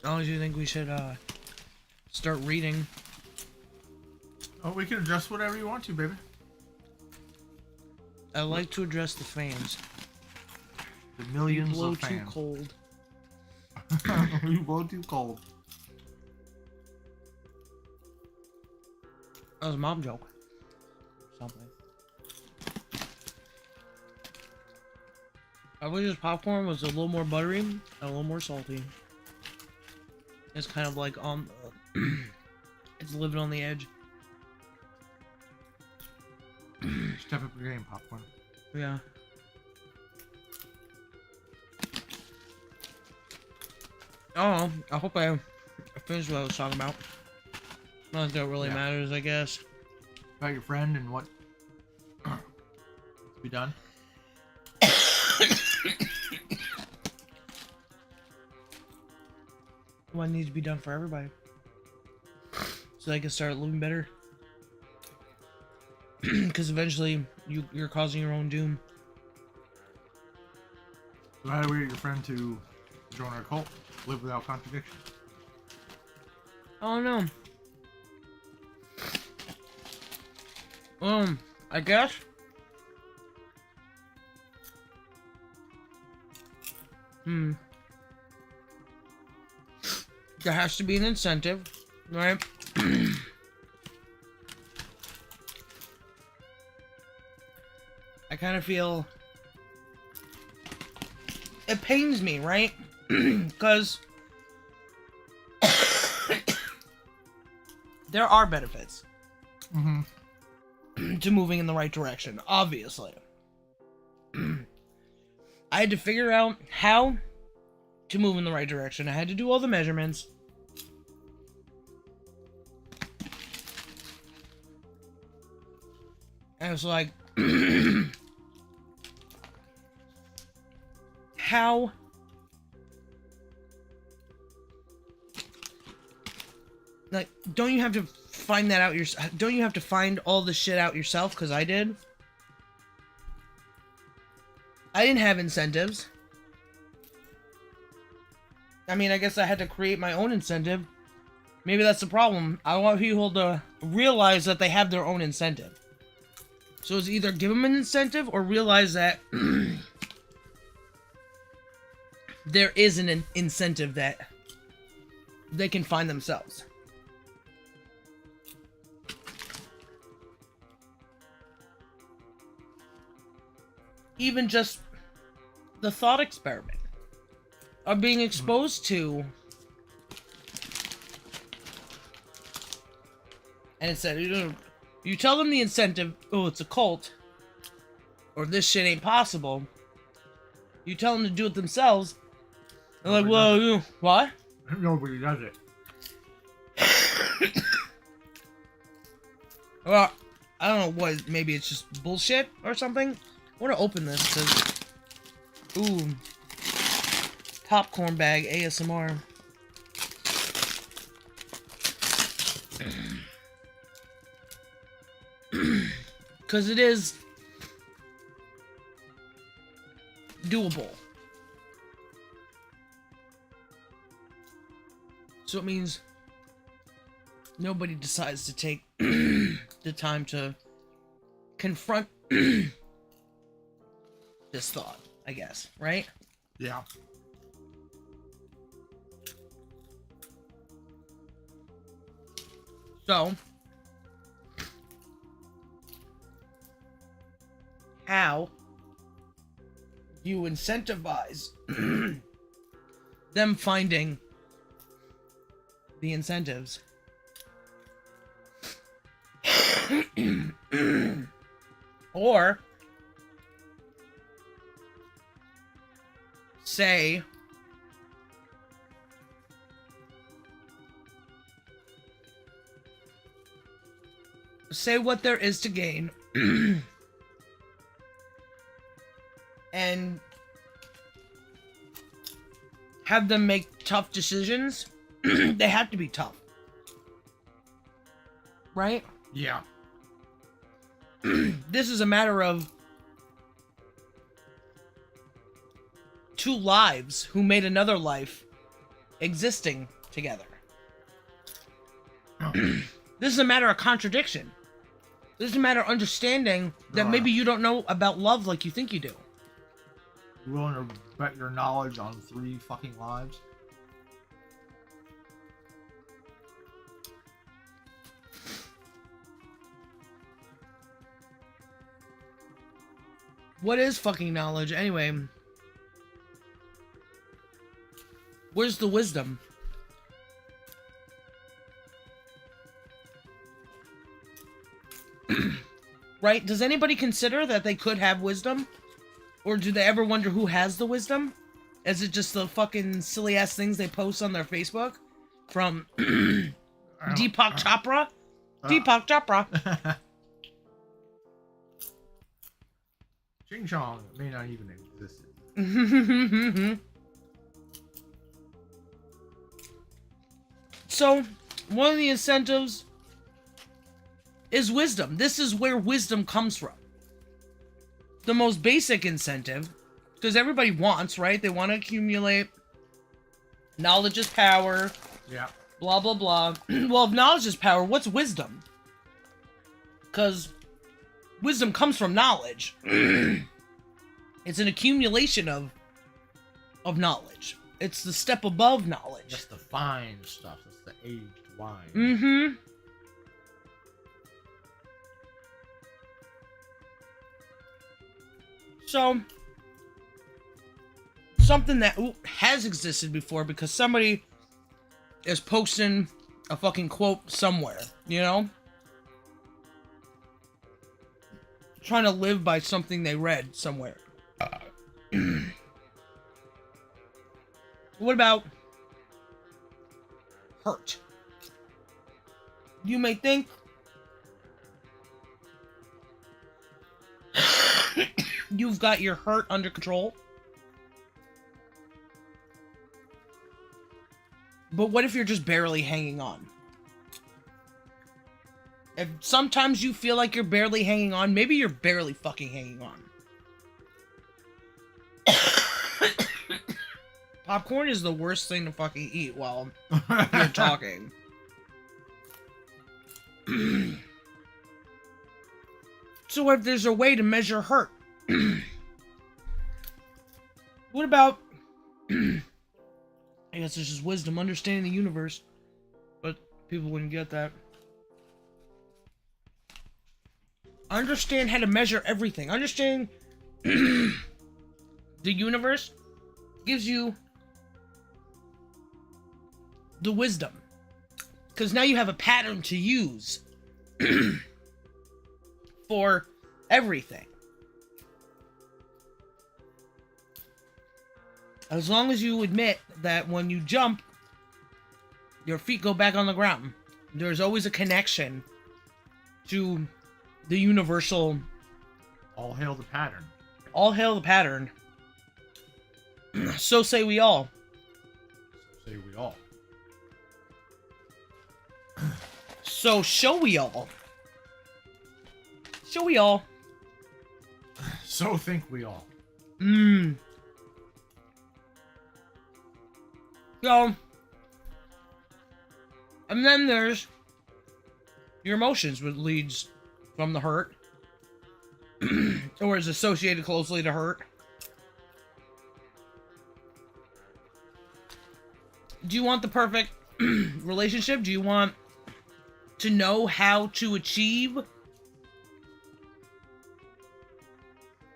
Oh, do you think we should start reading? Oh, we can adjust whatever you want to, baby. I like to address the fans. The millions You blow of too fans. cold. You blow too cold. That was a mom joke. Something. I wish this popcorn was a little more buttery and a little more salty. It's kind of like on it's living on the edge. Step up your game, popcorn. Yeah. Oh, I hope I finished what I was talking about. Not that it really matters, I guess. About your friend and what to be done. What needs to be done for everybody, so they can start living better. Because eventually, you're causing your own doom. So how do we get your friend to join our cult? Live without contradiction. I don't know. I guess. There has to be an incentive, right? I kind of feel it pains me, right? Because there are benefits to moving in the right direction, obviously. I had to figure out how to move in the right direction. I had to do all the measurements. And I was like, how? Like, don't you have to find that out yourself? Don't you have to find all the shit out yourself? Because I did. I didn't have incentives. I mean, I guess I had to create my own incentive. Maybe that's the problem. I want people to realize that they have their own incentive. So it's either give them an incentive or realize that there is an incentive that they can find themselves. Even just the thought experiment of being exposed to, and it said, you tell them the incentive, oh, it's a cult, or this shit ain't possible. You tell them to do it themselves. They're like, well, what? Nobody does it. Well, I don't know what, maybe it's just bullshit or something. I want to open this because, ooh, popcorn bag ASMR. Because it is doable. So it means nobody decides to take the time to confront this thought, I guess, right? Yeah. So, how do you incentivize them finding the incentives? Or say what there is to gain and have them make tough decisions. They have to be tough, right? Yeah. This is a matter of two lives who made another life existing together. This is a matter of contradiction. This is a matter of understanding that maybe you don't know about love like you think you do. You willing to bet your knowledge on 3 fucking lives? What is fucking knowledge anyway? Where's the wisdom? Right? Does anybody consider that they could have wisdom? Or do they ever wonder who has the wisdom? Is it just the fucking silly ass things they post on their Facebook? From Deepak Chopra? Deepak Chopra. Ching Chong may not even exist. So, one of the incentives is wisdom. This is where wisdom comes from. The most basic incentive, because everybody wants, right? They want to accumulate. Knowledge is power. Yeah. Blah, blah, blah. Well, if knowledge is power, what's wisdom? Because wisdom comes from knowledge. It's an accumulation of knowledge. It's the step above knowledge. That's the fine stuff. That's the aged wine. Mm-hmm. So, something that has existed before because somebody is posting a fucking quote somewhere, you know? Trying to live by something they read somewhere. What about hurt? You may think you've got your hurt under control. But what if you're just barely hanging on? If sometimes you feel like you're barely hanging on, maybe you're barely fucking hanging on. Popcorn is the worst thing to fucking eat while you're talking. So if there's a way to measure hurt, what about... I guess it's just wisdom, understanding the universe. But people wouldn't get that. Understand how to measure everything. Understand the universe gives you the wisdom. Because now you have a pattern to use for everything. As long as you admit that when you jump, your feet go back on the ground. There's always a connection to the universal... All hail the pattern. All hail the pattern. So say we all. So say we all. So show we all. Show we all. So think we all. So, and then there's your emotions, which leads from the hurt, or is associated closely to hurt. Do you want the perfect relationship? Do you want to know how to achieve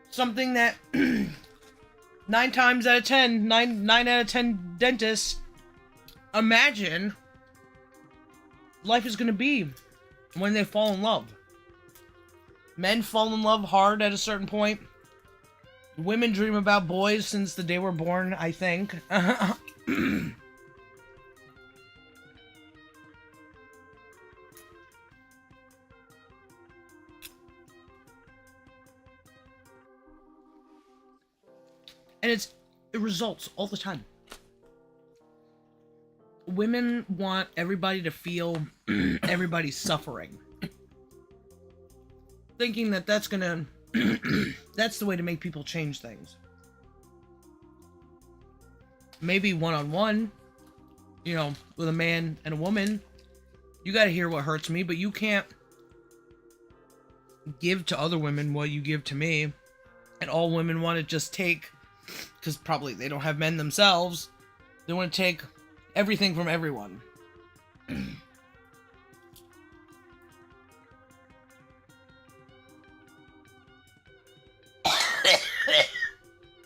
something that 9 out of 10 dentists imagine life is going to be when they fall in love? Men fall in love hard at a certain point. Women dream about boys since the day we're born, I think. And it results all the time. Women want everybody to feel everybody's suffering. Thinking that that's gonna... that's the way to make people change things. Maybe one-on-one. you know, with a man and a woman, you gotta hear what hurts me, but you can't give to other women what you give to me. And all women want to just take, because probably they don't have men themselves, they want to take everything from everyone.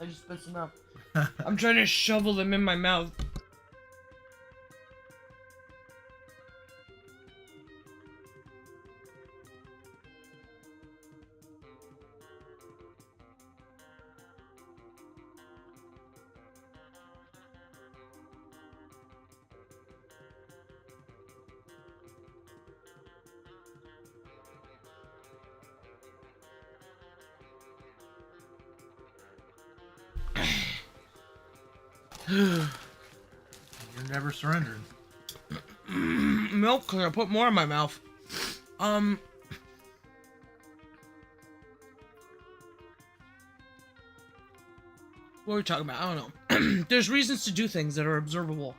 I just spit some out. I'm trying to shovel them in my mouth. You're never surrendering. Milk, because I put more in my mouth. What are we talking about? I don't know. There's reasons to do things that are observable.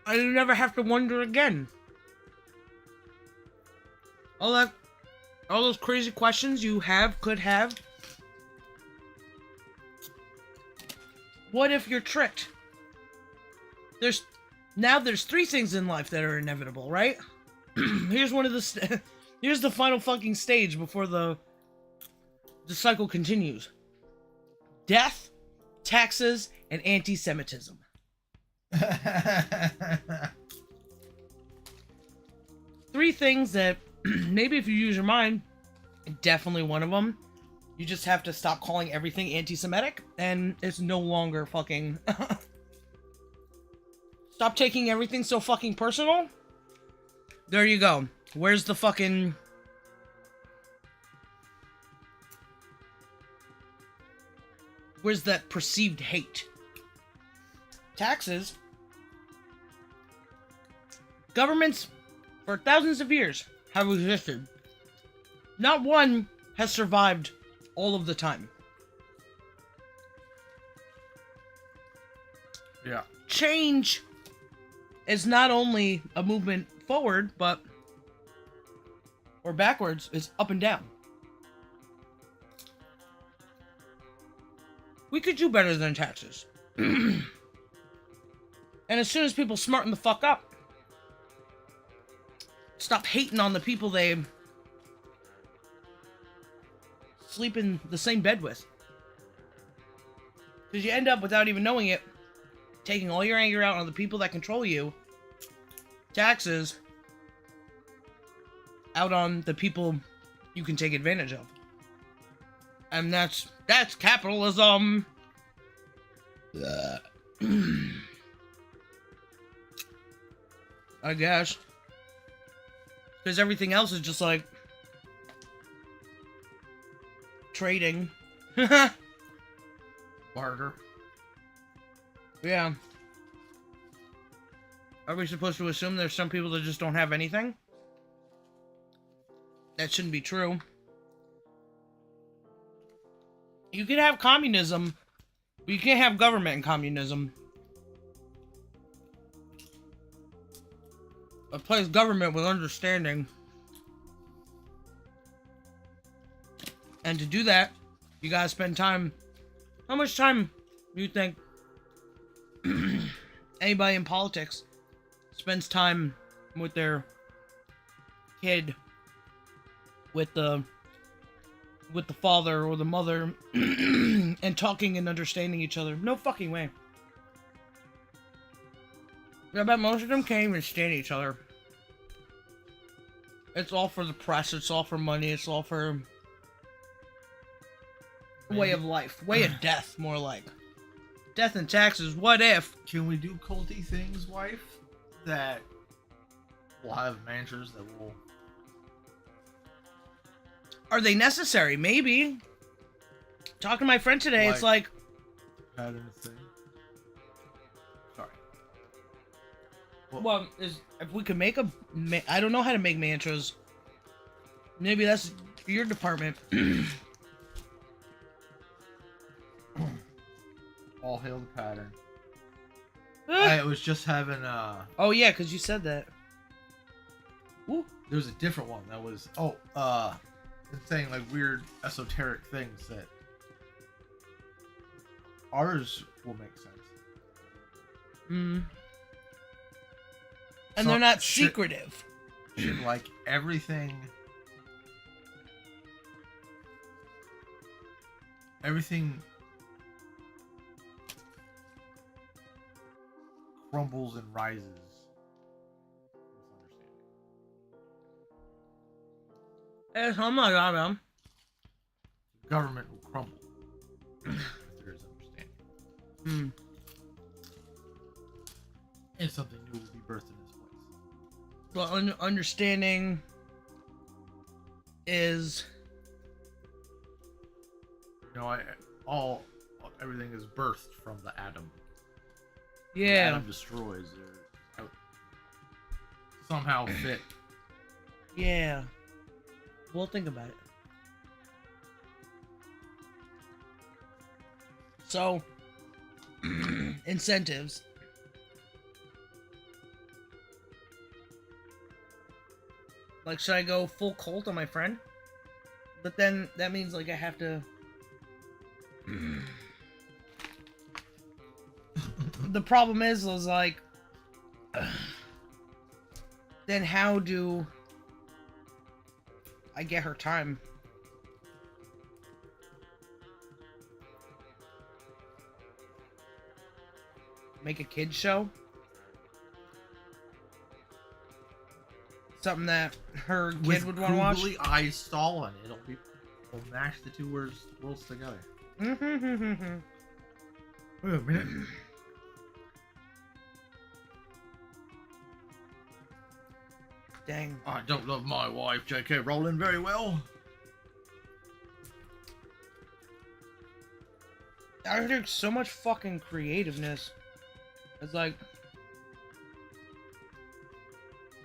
I never have to wonder again. All those crazy questions you could have. What if you're tricked? There's 3 things in life that are inevitable, right? Here's one of the here's the final fucking stage before the cycle continues. Death, taxes, and anti-Semitism. 3 things that maybe if you use your mind, definitely one of them. You just have to stop calling everything anti-Semitic, and it's no longer fucking... Stop taking everything so fucking personal. There you go. Where's the fucking... Where's that perceived hate? Taxes. Governments, for thousands of years, have existed. Not one has survived all of the time. Yeah. Change is not only a movement forward, or backwards, it's up and down. We could do better than taxes. And as soon as people smarten the fuck up, stop hating on the people they sleep in the same bed with. Because you end up, without even knowing it, taking all your anger out on the people that control you, taxes, out on the people you can take advantage of. And that's capitalism. I guess. Because everything else is just like trading. Barter. Yeah. Are we supposed to assume there's some people that just don't have anything? That shouldn't be true. You can have communism, but you can't have government in communism. Replace government with understanding. And to do that, you gotta spend time. How much time do you think anybody in politics spends time with their kid, with the father or the mother, and talking and understanding each other? No fucking way. I bet most of them can't even stand each other. It's all for the press, it's all for money, it's all for way of life. Way of death, more like. Death and taxes, what if? Can we do culty things, wife? That will have mantras that will... Are they necessary? Maybe. Talking to my friend today, it's like... Pattern thing. Sorry. Well, if we could make I don't know how to make mantras. Maybe that's your department. All hail the pattern. I was just having Oh yeah, because you said that. Woo. there was a different one that was it's saying like weird esoteric things that ours will make sense. Mm. And So- they're not shit- secretive. Shit, like everything crumbles and rises with understanding. Oh my god, man. Government will crumble if there is understanding. Hmm. And something new will be birthed in its place. Well, understanding is You know, everything is birthed from the atom. The yeah. atom destroys or somehow fit. Yeah. We'll think about it. So, incentives. Like, should I go full cult on my friend? But then that means like I have to. The problem is like, then how do I get her time? Make a kids show? Something that her kid With would want to watch? googly eyes stalling. It'll mash the two worlds together. Wait a minute. Dang. I don't love my wife, J.K. Rowling, very well. There's so much fucking creativeness. It's like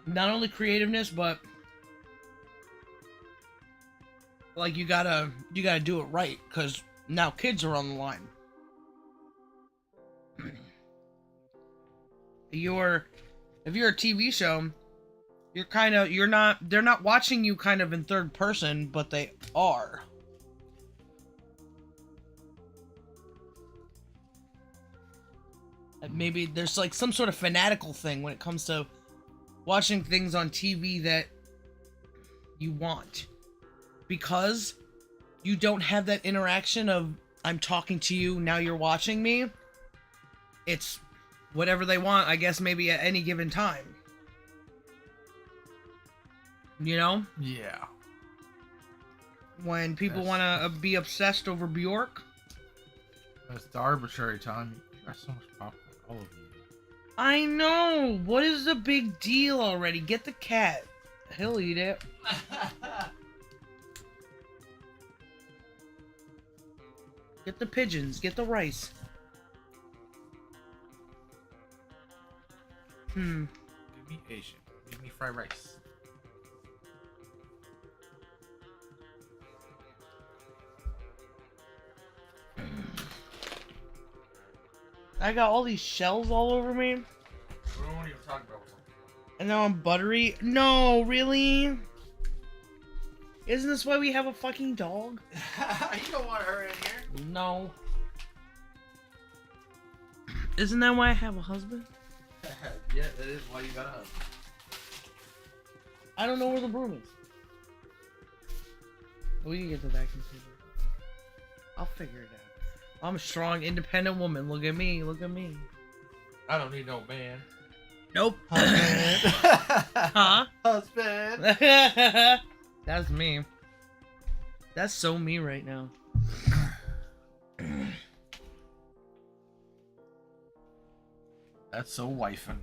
not only creativeness, but like you gotta do it right, because now kids are on the line. If you're a TV show, they're not watching you kind of in third person, but they are. Maybe there's like some sort of fanatical thing when it comes to watching things on TV that you want, because you don't have that interaction of I'm talking to you, now you're watching me. It's whatever they want, I guess, maybe at any given time. You know? Yeah. When people want to be obsessed over Bjork. That's the arbitrary time. You got so much popcorn. All of you. I know! What is the big deal already? Get the cat. He'll eat it. Get the pigeons. Get the rice. Give me Asian. Give me fried rice. I got all these shells all over me. We don't even talk about something. And now I'm buttery. No, really? Isn't this why we have a fucking dog? You don't want her in here. No. Isn't that why I have a husband? Yeah, that is why you got a husband. I don't know where the broom is. We can get the vacuum cleaner. I'll figure it out. I'm a strong, independent woman. Look at me. Look at me. I don't need no man. Nope. Husband. Huh? Husband. That's me. That's so me right now. That's so wifing.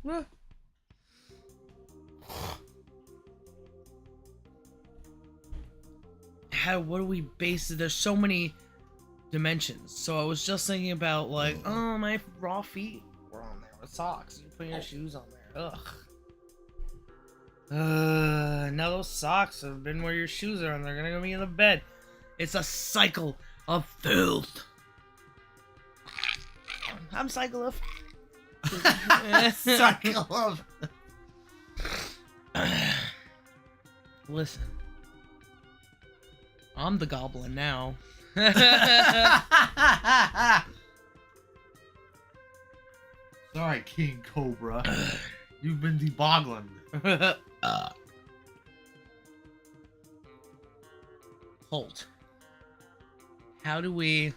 What? What do we base it? There's so many dimensions. So I was just thinking about like, oh, my raw feet were on there with socks. You put your shoes on there. Ugh. Now those socks have been where your shoes are and they're gonna go be in the bed. It's a cycle of filth. I'm cycle of Cycle of. Listen, I'm the goblin now. Sorry, King Cobra. You've been deboggling. Holt. How do we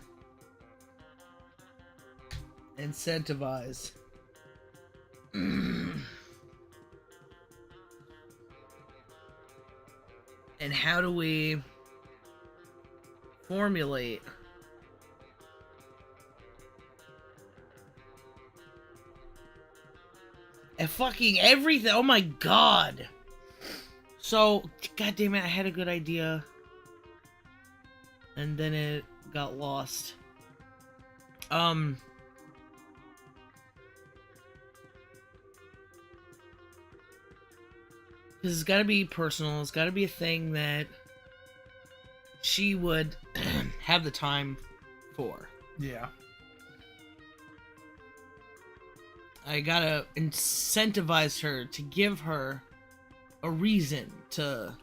incentivize? And how do we formulate and fucking everything? Oh my god. So, god damn it, I had a good idea. And then it got lost. Because it's gotta be personal, it's gotta be a thing that she would have the time for. Yeah. I gotta incentivize her to give her a reason to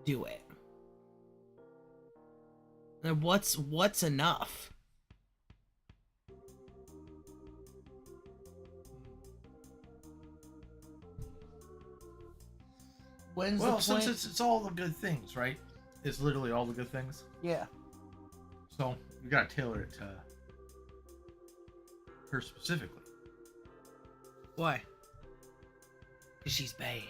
do it. And what's enough? When's Well, the point? since it's all the good things, right? It's literally all the good things. Yeah. So you gotta tailor it to her specifically. Why? Because she's bad.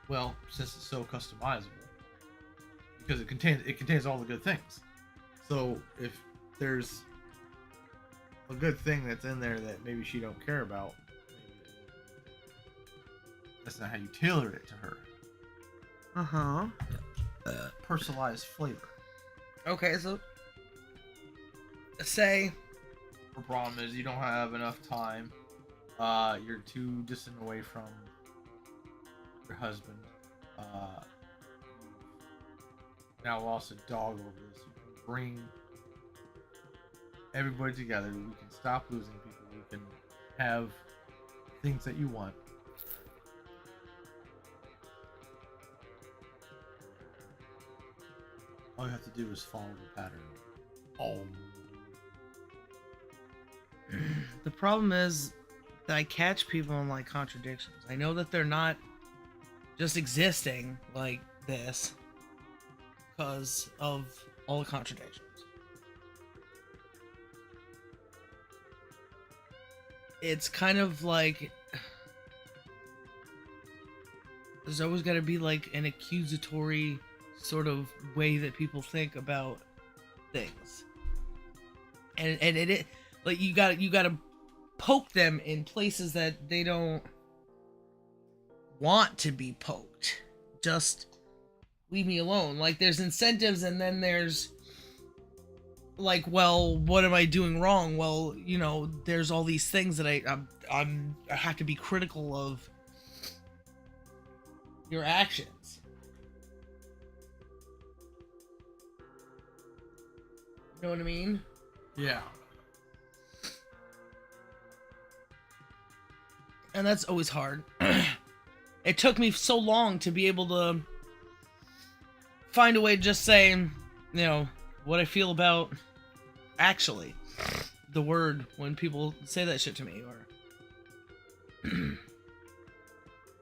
Well, since it's so customizable, because it contains all the good things. So if there's a good thing that's in there that maybe she don't care about, that's not how you tailor it to her. Uh-huh. Personalized flavor. Okay, so say Her problem is you don't have enough time. You're too distant away from your husband. Now lost a dog over this. You can bring everybody together. We can stop losing people. We can have things that you want. All you have to do is follow the pattern. Oh. the problem is that I catch people in like contradictions. I know that they're not just existing like this because of all the contradictions. It's kind of like there's always got to be like an accusatory sort of way that people think about things, and it like you gotta poke them in places that they don't want to be poked. Just leave me alone. Like there's incentives, and then there's like, well, what am I doing wrong? Well, you know, there's all these things that I have to be critical of your actions. You know what I mean? Yeah. And that's always hard. It took me so long to be able to find a way to just say, you know, what I feel about actually the word when people say that shit to me, or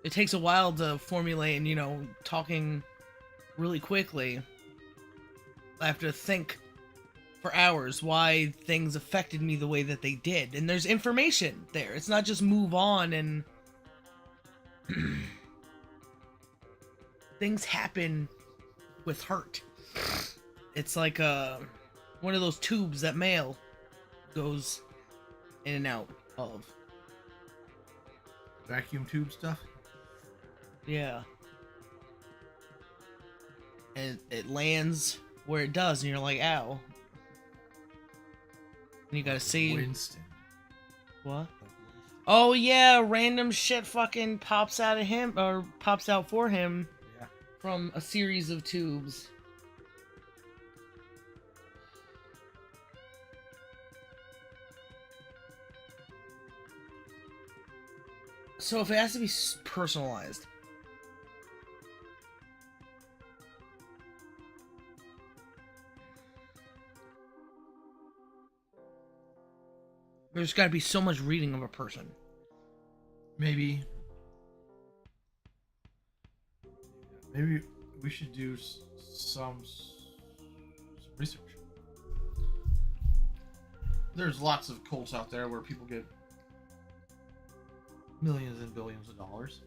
it takes a while to formulate, and you know, talking really quickly I have to think for hours why things affected me the way that they did, and there's information there. It's not just move on and things happen with hurt. It's like one of those tubes that mail goes in and out of. Vacuum tube stuff? Yeah. And it lands where it does, and you're like, ow. And you gotta see. Winston. What? Oh yeah, random shit fucking pops out of him, or pops out for him from a series of tubes. So if it has to be personalized, there's got to be so much reading of a person. Maybe we should do some research. There's lots of cults out there where people get millions and billions of dollars.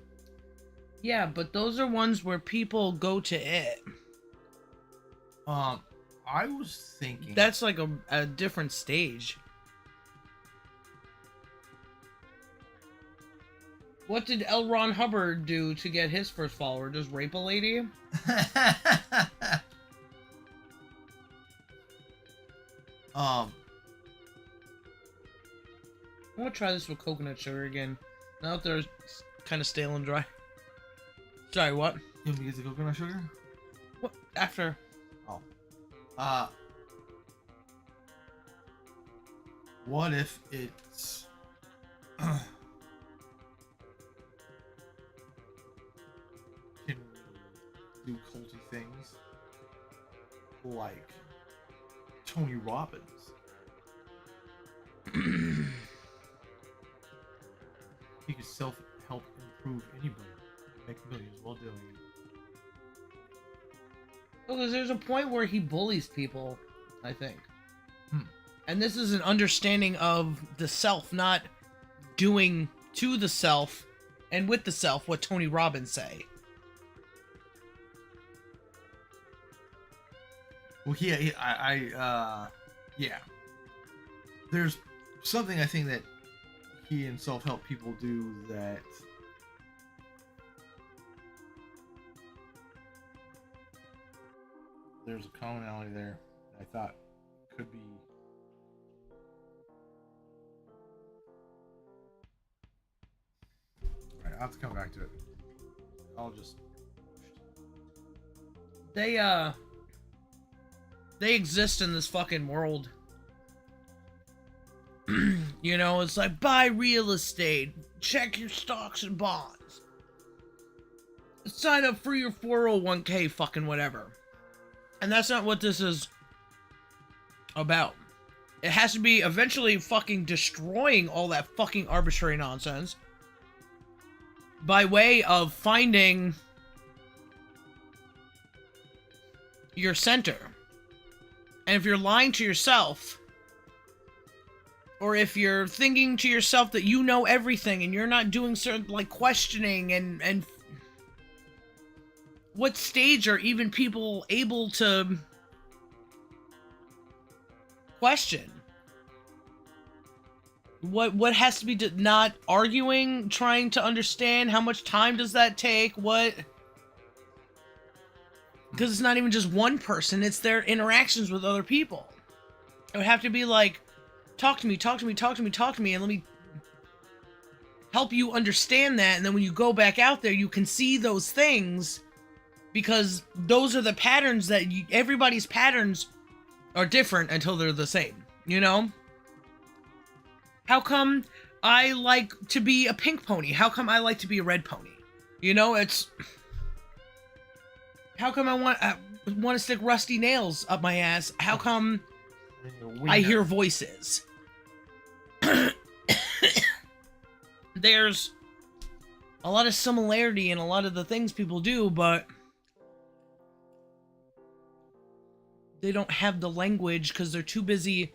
Yeah, but those are ones where people go to it. I was thinking That's like a different stage. What did L. Ron Hubbard do to get his first follower? Just rape a lady? I want to try this with coconut sugar again. Now that they're kind of stale and dry. Sorry, what? You want me to get the coconut sugar? What? After. Oh. What if it's... can do culty things like Tony Robbins? He could self-help improve anybody, make millions while doing it. Because there's a point where he bullies people, I think. And this is an understanding of the self, not doing to the self and with the self what Tony Robbins say. Well, yeah. There's something I think that he and self-help people do that there's a commonality there that I thought could be Alright, I'll have to come back to it. I'll just They exist in this fucking world. You know, it's like, buy real estate, check your stocks and bonds, sign up for your 401k, fucking whatever. And that's not what this is about. It has to be eventually fucking destroying all that fucking arbitrary nonsense by way of finding your center. And if you're lying to yourself, or if you're thinking to yourself that you know everything and you're not doing certain, like, questioning and what stage are even people able to question? What has to be not arguing, trying to understand? How much time does that take? What? Because it's not even just one person, it's their interactions with other people. It would have to be like, talk to me, and let me help you understand that, and then when you go back out there, you can see those things, because those are the patterns that everybody's patterns are different until they're the same, you know? How come I like to be a pink pony? How come I like to be a red pony? You know, it's... How come I want to stick rusty nails up my ass? How come I hear voices? There's a lot of similarity in a lot of the things people do, but they don't have the language because they're too busy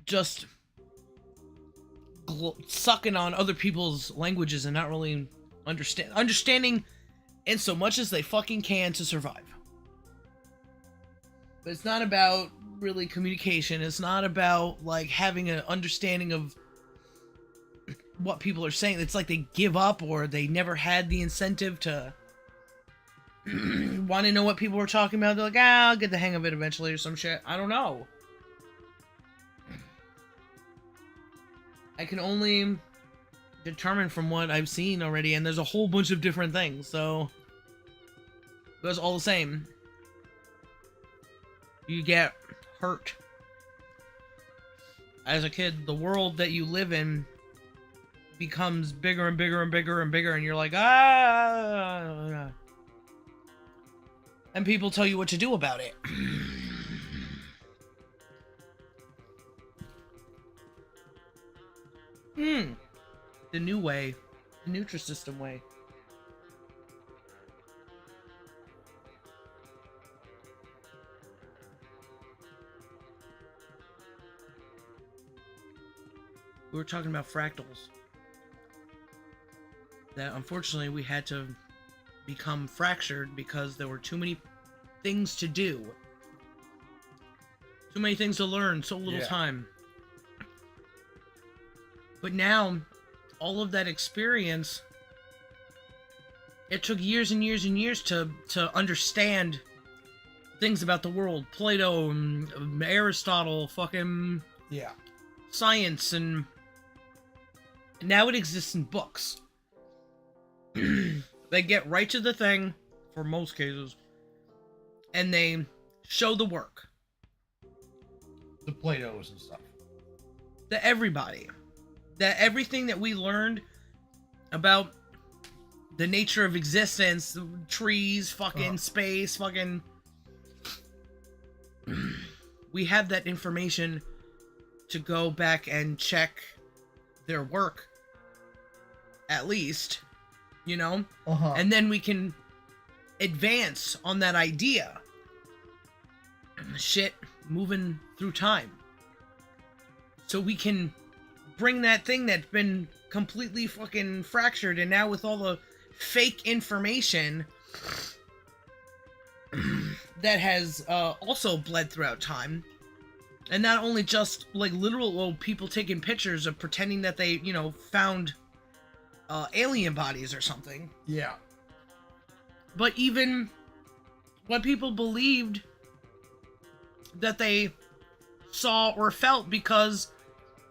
just sucking on other people's languages and not really understanding in so much as they fucking can to survive. But it's not about really communication. It's not about, like, having an understanding of what people are saying. It's like they give up, or they never had the incentive to want to know what people were talking about. They're like, I'll get the hang of it eventually or some shit. I don't know. I can only determine from what I've seen already, and there's a whole bunch of different things, so it was all the same. You get hurt. As a kid, the world that you live in becomes bigger and bigger and bigger and bigger, and you're like, ah. And people tell you what to do about it. The new way. The Nutrisystem way. We were talking about fractals. That unfortunately we had to become fractured because there were too many things to do. Too many things to learn, so little time. But now, all of that experience, it took years and years and years to understand things about the world. Plato, Aristotle, fucking science, and now it exists in books. They get right to the thing, for most cases, and they show the work. The Platos and stuff. To everybody. That everything that we learned about the nature of existence, trees, fucking space, fucking... We have that information to go back and check their work, at least, you know? And then we can advance on that idea. Shit moving through time. So we can bring that thing that's been completely fucking fractured, and now with all the fake information that has also bled throughout time, and not only just like literal people taking pictures of pretending that they, you know, found alien bodies or something. Yeah. But even what people believed that they saw or felt because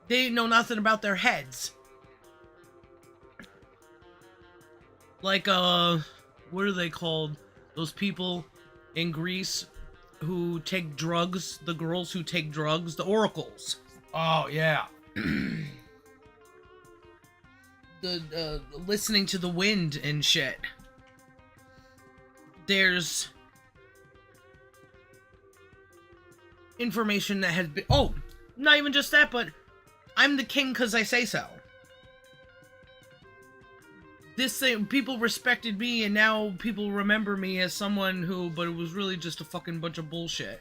they didn't know nothing about their heads. Like, what are they called? Those people in Greece who take drugs, the girls who take drugs, the oracles. Oh, yeah. The listening to the wind and shit. There's information that has been... Oh, not even just that, but I'm the king because I say so. This thing, people respected me, and now people remember me as someone who, but it was really just a fucking bunch of bullshit.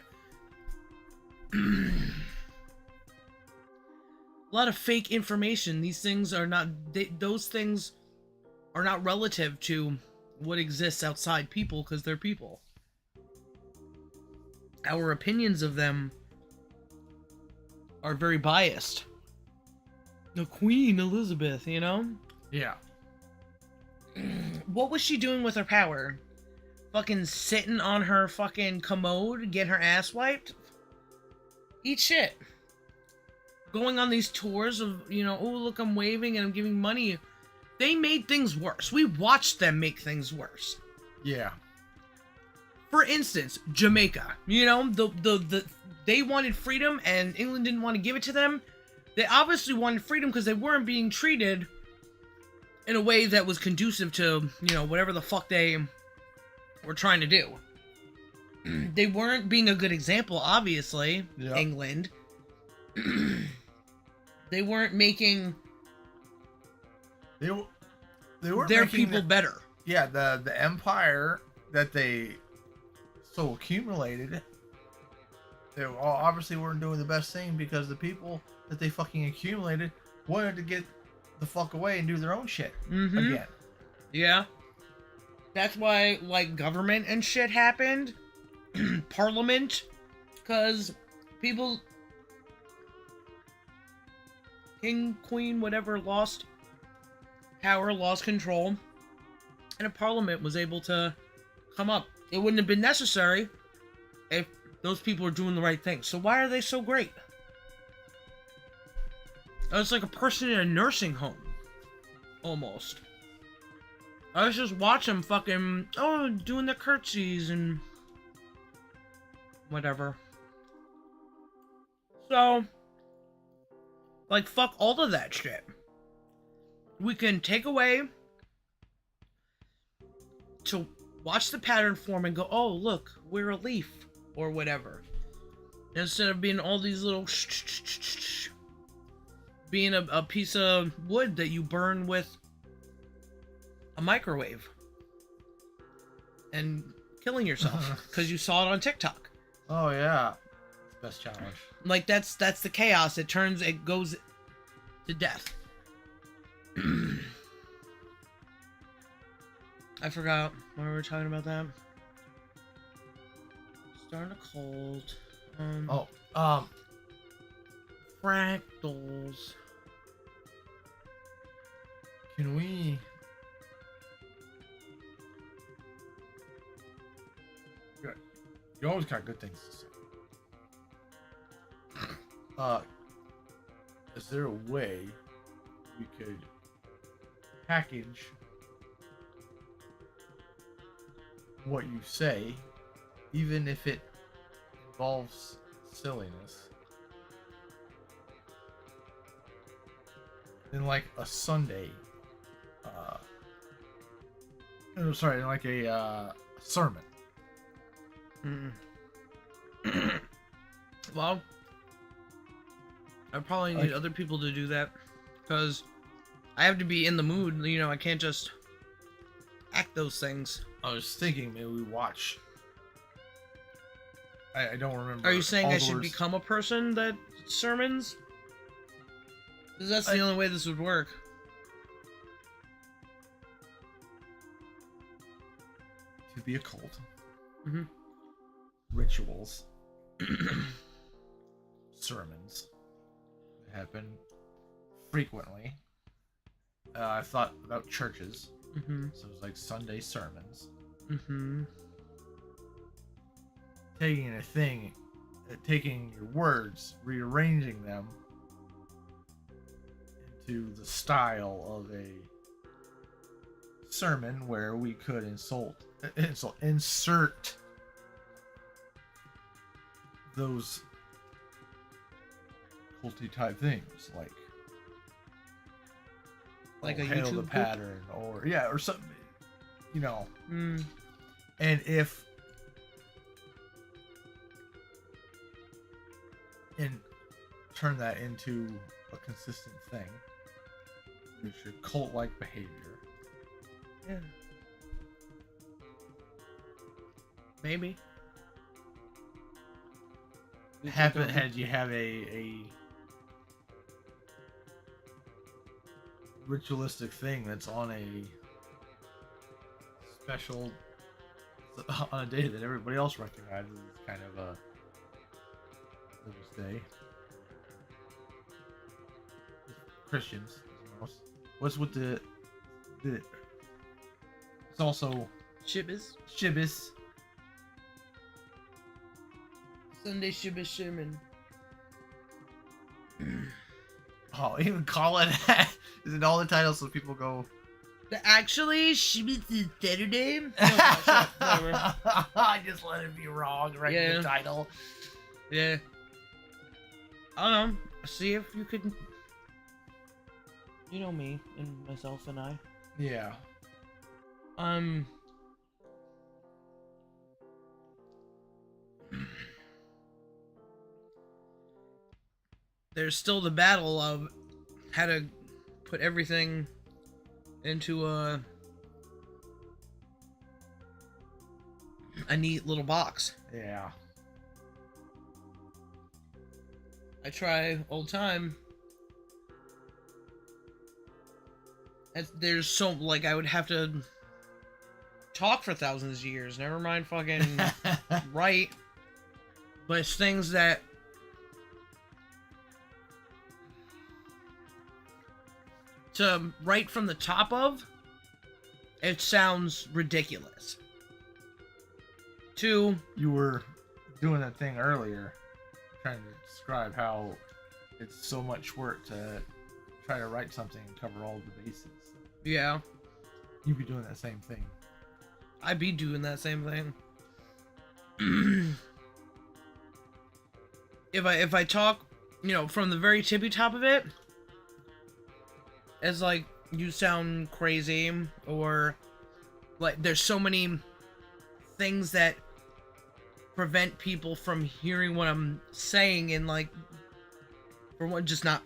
A lot of fake information. These things are not, those things are not relative to what exists outside people, because they're people. Our opinions of them are very biased. The Queen Elizabeth, you know? Yeah. What was she doing with her power? Fucking sitting on her fucking commode, getting her ass wiped? Eat shit. Going on these tours of, you know, oh, look, I'm waving and I'm giving money. They made things worse. We watched them make things worse. Yeah. For instance, Jamaica. You know, they wanted freedom and England didn't want to give it to them. They obviously wanted freedom because they weren't being treated in a way that was conducive to, you know, whatever the fuck they were trying to do. They weren't being a good example, obviously, yep. England. They weren't making they weren't their people better. Yeah, the empire that they so accumulated, they all obviously weren't doing the best thing because the people that they fucking accumulated wanted to get the fuck away and do their own shit again. Yeah. That's why, like, government and shit happened. Parliament. Because people... King, queen, whatever, lost power, lost control. And a parliament was able to come up. It wouldn't have been necessary if those people were doing the right thing. So why are they so great? It's like a person in a nursing home. Almost. I was just watching fucking, oh, doing the curtsies and whatever. So, like, fuck all of that shit. we can take away to watch the pattern form and go, oh, look, we're a leaf or whatever. Instead of being all these little being a piece of wood that you burn with a microwave and killing yourself because you saw it on TikTok. Oh yeah, best challenge. Like that's the chaos. It goes to death. I forgot why we were talking about that. Starting a cold. Fractals. Can we? You always got good things to say. Is there a way we could package what you say, even if it involves silliness, in like a Sunday? Sorry, like a sermon. Well, I probably need other people to do that because I have to be in the mood. You know, I can't just act those things. I was thinking maybe we watch. I don't remember. Are you saying all I the should words. become a person that sermons? Because that's the only way this would work. To be a cult. Mm-hmm. Rituals. Sermons that happen frequently. I thought about churches. Mm-hmm. So it was like Sunday sermons. Mm-hmm. Taking a thing, taking your words, rearranging them into the style of a sermon where we could insert those culty type things like a hail YouTube the group? pattern or something, you know. Mm. And turn that into a consistent thing, which is cult-like behavior. Yeah. Maybe. Had you have a ritualistic thing that's on a special on a day that everybody else recognizes as kind of a religious day. Christians, what's with the it's also Shibbis. Sunday Shibbis sermon. Oh, even call it that? Is it all the titles so people go? Actually, Shibbis is Saturday. No, I just let it be wrong right in the title. Yeah. I don't know. See if you could. You know me and myself and I. Yeah. There's still the battle of how to put everything into a neat little box. Yeah. I try all the time. There's so, like, I would have to talk for thousands of years. Never mind fucking write. But it's things that to write from the top of, it sounds ridiculous. Two, You were doing that thing earlier, trying to describe how it's so much work to try to write something and cover all the bases. yeah, You'd be doing that same thing. I'd be doing that same thing. If I talk, you know, from the very tippy top of it, it's like you sound crazy, or like there's so many things that prevent people from hearing what I'm saying, and like, for one, just not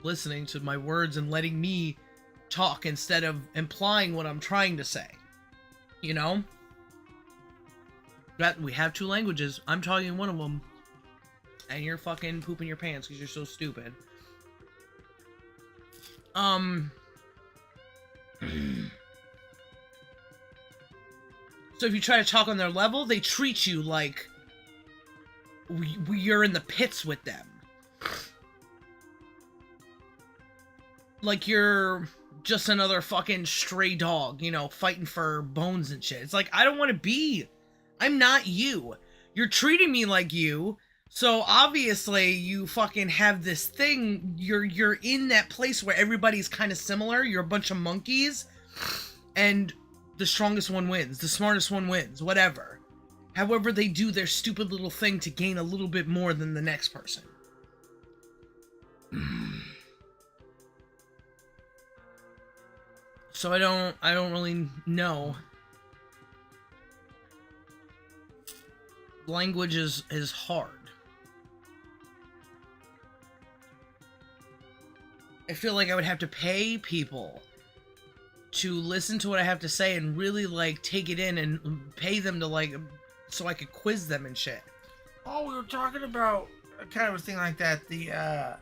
listening to my words and letting me talk instead of implying what I'm trying to say. You know? That we have two languages. I'm talking one of them, and you're fucking pooping your pants because you're so stupid. So if you try to talk on their level, they treat you like you're in the pits with them. Like you're just another fucking stray dog, you know, fighting for bones and shit. It's like, I don't want to be. I'm not you. You're treating me like you, so obviously you fucking have this thing. You're in that place where everybody's kind of similar. You're a bunch of monkeys, and the strongest one wins. The smartest one wins. Whatever. However they do their stupid little thing to gain a little bit more than the next person. So I don't really know. Language is hard. I feel like I would have to pay people to listen to what I have to say and really like take it in, and pay them to like, so I could quiz them and shit. Oh, we were talking about kind of a thing like that, the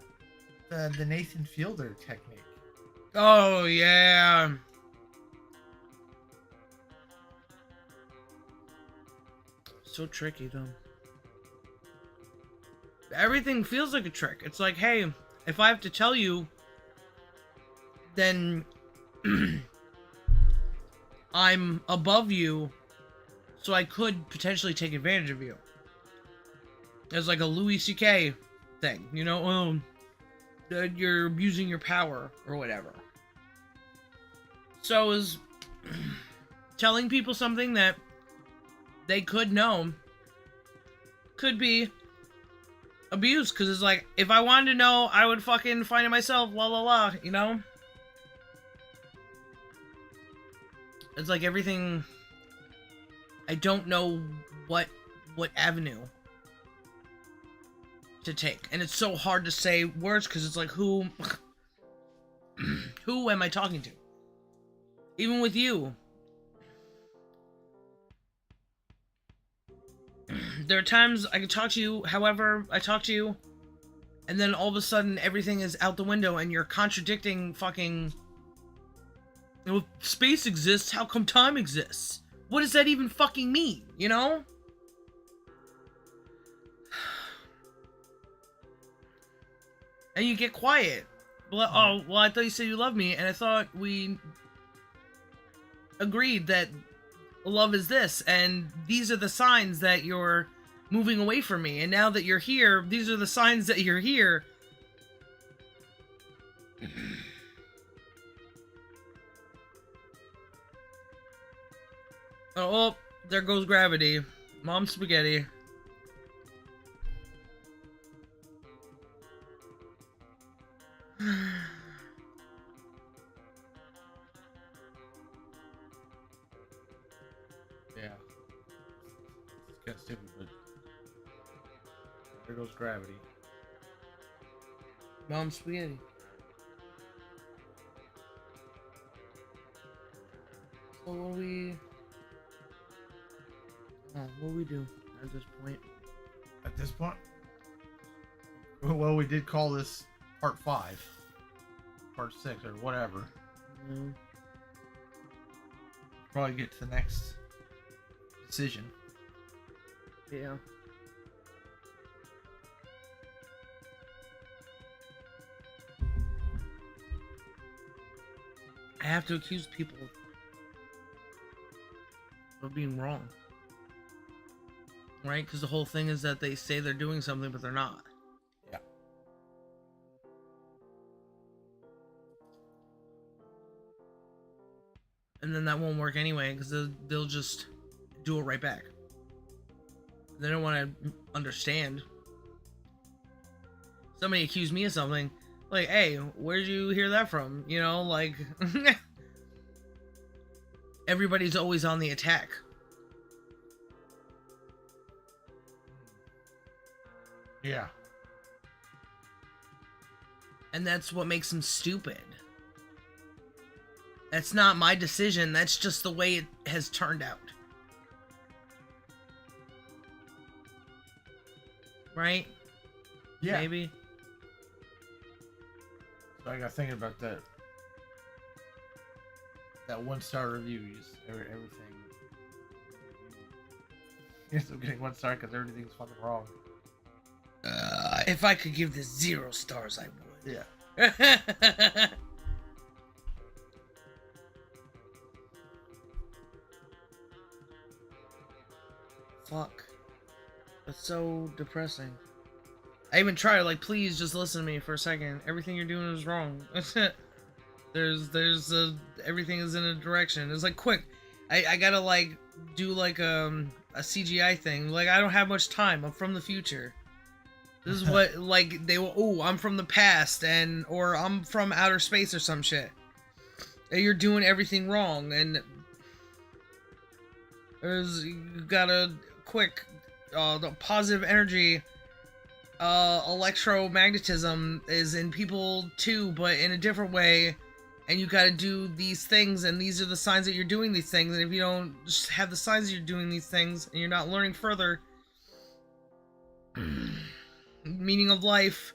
Nathan Fielder technique. Oh yeah. So tricky though. Everything feels like a trick. It's like, hey, if I have to tell you, then I'm above you, so I could potentially take advantage of you. It's like a Louis C.K. thing, you know? You're abusing your power or whatever. So is telling people something that they could know could be abuse, because it's like, if I wanted to know, I would fucking find it myself, la la la, you know? It's like everything, I don't know what avenue to take, and it's so hard to say words, because it's like, who am I talking to? Even with you, there are times I can talk to you however I talk to you, and then all of a sudden everything is out the window and you're contradicting fucking... If space exists, how come time exists? What does that even fucking mean, you know? And you get quiet. Well, oh, well, I thought you said you loved me, and I thought we agreed that love is this, and these are the signs that you're moving away from me, and now that you're here, these are the signs that you're here. Oh, there goes gravity. Mom spaghetti. Yeah. It's kind of stupid, but there goes gravity. Mom spaghetti. So what do we do at this point? At this point? Well, we did call this part 5. Part 6 or whatever. Mm. Probably get to the next decision. Yeah. I have to accuse people of being wrong. Right? Because the whole thing is that they say they're doing something, but they're not. Yeah. And then that won't work anyway, because they'll just do it right back. They don't want to understand. Somebody accused me of something. Like, hey, where'd you hear that from? You know, like, everybody's always on the attack. Yeah. And that's what makes them stupid. That's not my decision. That's just the way it has turned out. Right? Yeah. Maybe. So I got thinking about that. That 1-star review. Just everything. You're still getting 1 star because everything's fucking wrong. If I could give this 0 stars, I would. Yeah. Fuck. That's so depressing. I even tried, like, please just listen to me for a second. Everything you're doing is wrong. Everything is in a direction. It's like, quick. I gotta, like, do, like, a CGI thing. Like, I don't have much time. I'm from the future. This is what, like, they will, oh, I'm from the past, or I'm from outer space or some shit. And you're doing everything wrong, and you gotta, quick, the positive energy, electromagnetism is in people too, but in a different way, and you gotta do these things, and these are the signs that you're doing these things, and if you don't just have the signs that you're doing these things, and you're not learning further, meaning of life,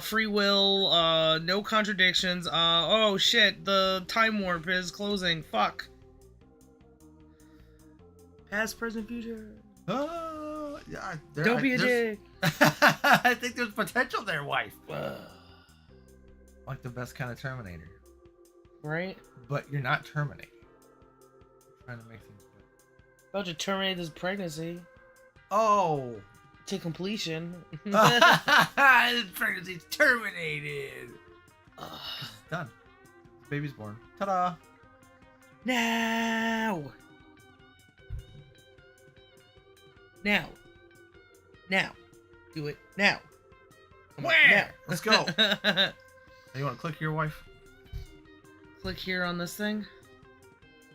free will, no contradictions, oh shit, the time warp is closing, fuck. Past, present, future. Oh, yeah. Don't be a dick. I think there's potential there, wife. Like the best kind of Terminator. Right? But you're not terminating. You're trying to make things better. About to terminate this pregnancy. Oh. To completion. This pregnancy's terminated. It's done. The baby's born. Ta-da. Now. Do it now. Come on, now. Let's go. You want to click your wife? Click here on this thing,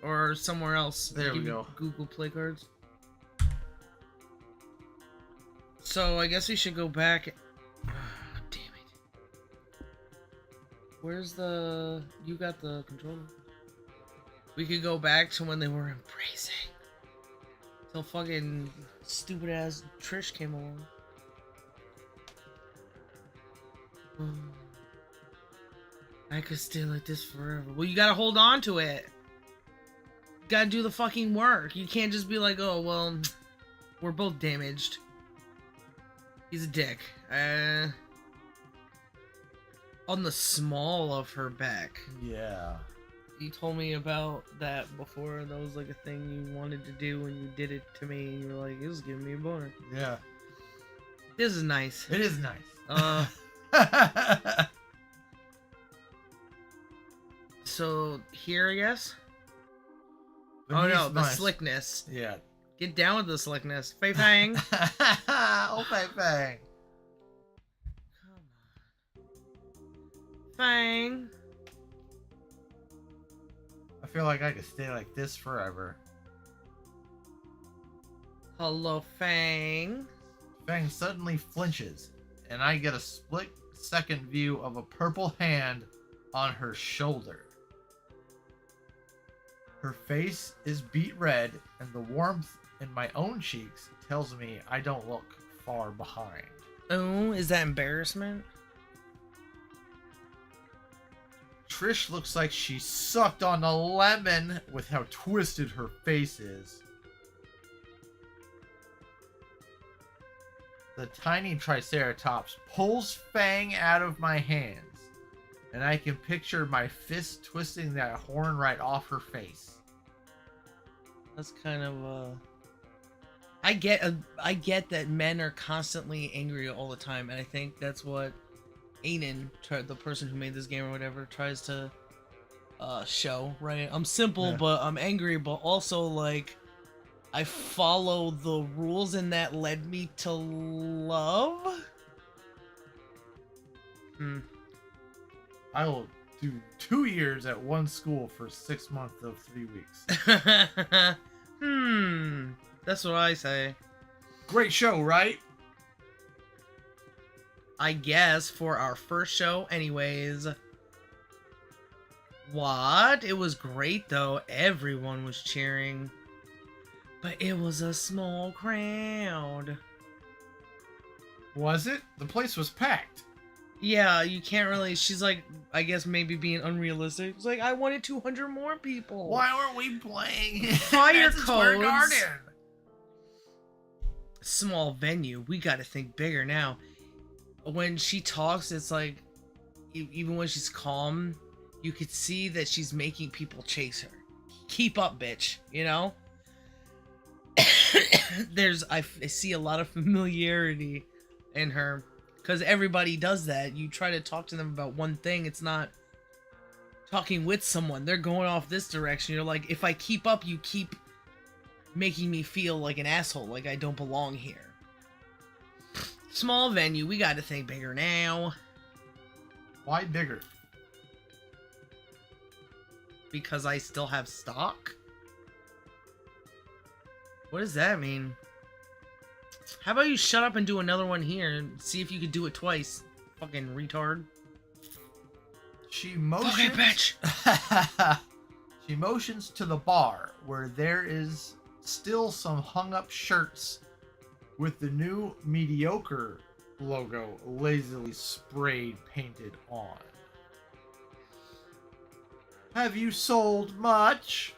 or somewhere else. There we go. Google Play Cards. So I guess we should go back. Oh, damn it. Where's the? You got the controller. We could go back to when they were embracing. Till fucking stupid ass Trish came along. I could stay like this forever. Well, you gotta hold on to it. You gotta do the fucking work. You can't just be like, oh, well, we're both damaged. He's a dick. On the small of her back. Yeah. You told me about that before. That was like a thing you wanted to do, and you did it to me, and you were like, it was giving me a boner. Yeah. This is nice. It is nice. So, here, I guess? Oh no, the slickness. Yeah. Get down with the slickness. Fei Fang. Oh, Fei Fang. Come on. Fang. I feel like I could stay like this forever. Hello, Fang. Fang suddenly flinches, and I get a split-second view of a purple hand on her shoulder. Her face is beet red, and the warmth in my own cheeks tells me I don't look far behind. Oh, is that embarrassment? Trish looks like she sucked on a lemon with how twisted her face is. The tiny Triceratops pulls Fang out of my hands, and I can picture my fist twisting that horn right off her face. That's kind of I get that men are constantly angry all the time, and I think that's what Aiden, the person who made this game or whatever, tries to show, right? I'm simple, but I'm angry, but also, like, I follow the rules, and that led me to love? I will do 2 years at one school for 6 months of 3 weeks. That's what I say. Great show, right? I guess for our first show, anyways. What? It was great though. Everyone was cheering. But it was a small crowd. Was it? The place was packed. Yeah, you can't really. She's like, I guess maybe being unrealistic. It's like, I wanted 200 more people. Why weren't we playing Fire Madison Square codes. Garden? Small venue. We gotta think bigger now. When she talks, it's like, even when she's calm, you could see that she's making people chase her. Keep up, bitch. You know? I see a lot of familiarity in her. Because everybody does that. You try to talk to them about one thing, it's not talking with someone. They're going off this direction. You're like, if I keep up, you keep making me feel like an asshole, like I don't belong here. Small venue, we gotta think bigger now. Why bigger? Because I still have stock? What does that mean? How about you shut up and do another one here and see if you could do it twice? Fucking retard. She motions. Fucking bitch! She motions to the bar where there is still some hung up shirts with the new mediocre logo lazily sprayed painted on. Have you sold much?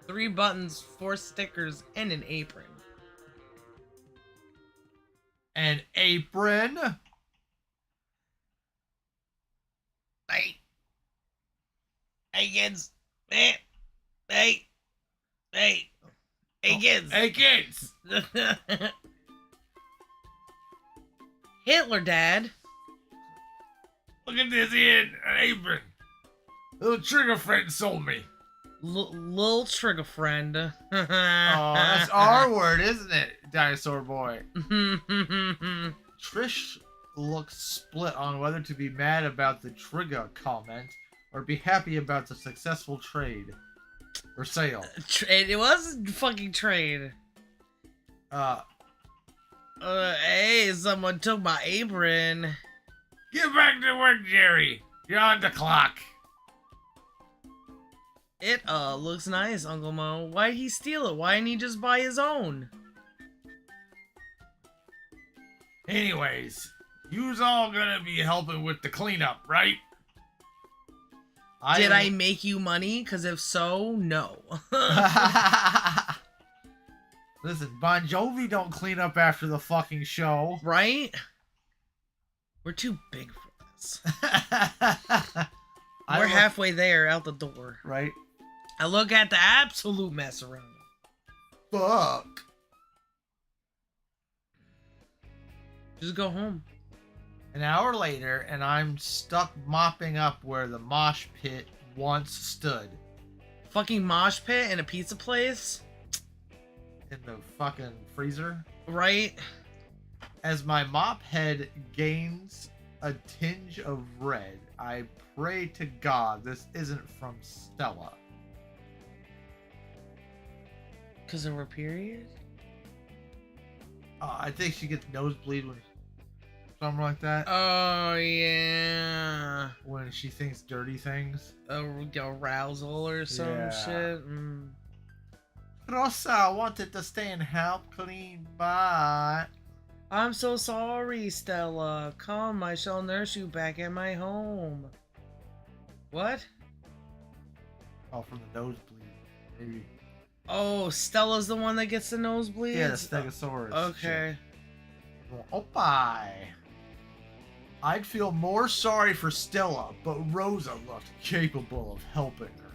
3 buttons, 4 stickers, and an apron. An apron? Hey, kids. Hey, kids. Hey, kids! Hitler, Dad. Look at this here, an apron. Little trigger friend sold me. Lil trigger friend. Oh, that's our word, isn't it, dinosaur boy? Trish looks split on whether to be mad about the trigger comment or be happy about the successful trade or sale. It was fucking trade. Hey, someone took my apron. Get back to work, Jerry. You're on the clock. It looks nice, Uncle Mo. Why'd he steal it? Why didn't he just buy his own? Anyways, you's all gonna be helping with the cleanup, right? Did I make you money? Because if so, no. Listen, Bon Jovi don't clean up after the fucking show. Right? We're too big for this. We're halfway there, out the door. Right? I look at the absolute mess around it. Fuck. Just go home. An hour later, and I'm stuck mopping up where the mosh pit once stood. Fucking mosh pit in a pizza place? In the fucking freezer. Right? As my mop head gains a tinge of red, I pray to God this isn't from Stella. Because of her period? I think she gets nosebleed when something like that. Oh, yeah. When she thinks dirty things. Arousal or some shit. Rosa wanted to stay and help clean, but... I'm so sorry, Stella. Come, I shall nurse you back at my home. What? Oh, from the nosebleed. Maybe. Oh, Stella's the one that gets the nosebleeds? Yeah, the Stegosaurus. Okay. Oh, bye. I'd feel more sorry for Stella, but Rosa looked capable of helping her.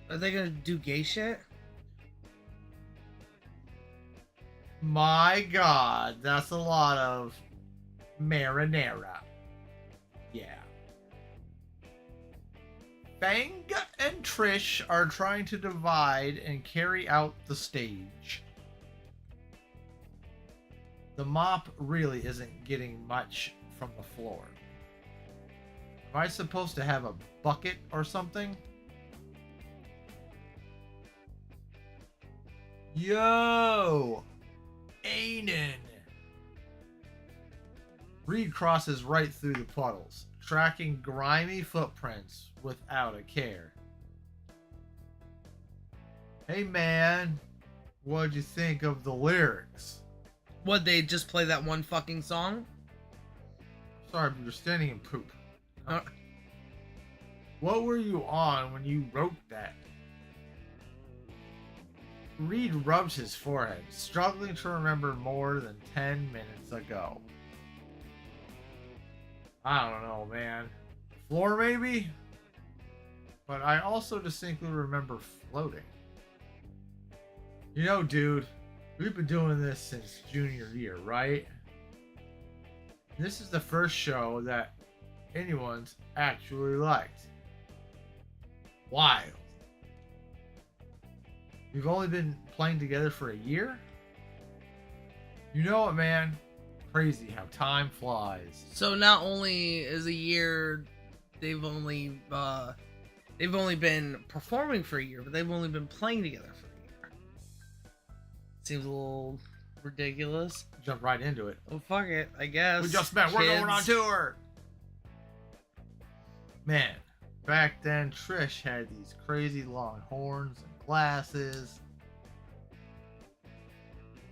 Are they gonna do gay shit? My God, that's a lot of marinara. Yeah. Fang and Trish are trying to divide and carry out the stage. The mop really isn't getting much from the floor. Am I supposed to have a bucket or something? Yo! Aiden! Reed crosses right through the puddles, tracking grimy footprints without a care. Hey man, what'd you think of the lyrics? Would they just play that one fucking song? Sorry, but you're standing in poop. Uh, What were you on when you wrote that? Reed rubs his forehead, struggling to remember more than 10 minutes ago. I don't know, man. Floor, maybe? But I also distinctly remember floating. You know, dude, we've been doing this since junior year, right? This is the first show that anyone's actually liked. Wild. We've only been playing together for a year? You know what, man? Crazy how time flies. So not only is a year, they've only been performing for a year, but they've only been playing together for a year. Seems a little ridiculous. Jump right into it. Oh fuck it, I guess. We just met. We're going on tour. Man, back then Trish had these crazy long horns and glasses.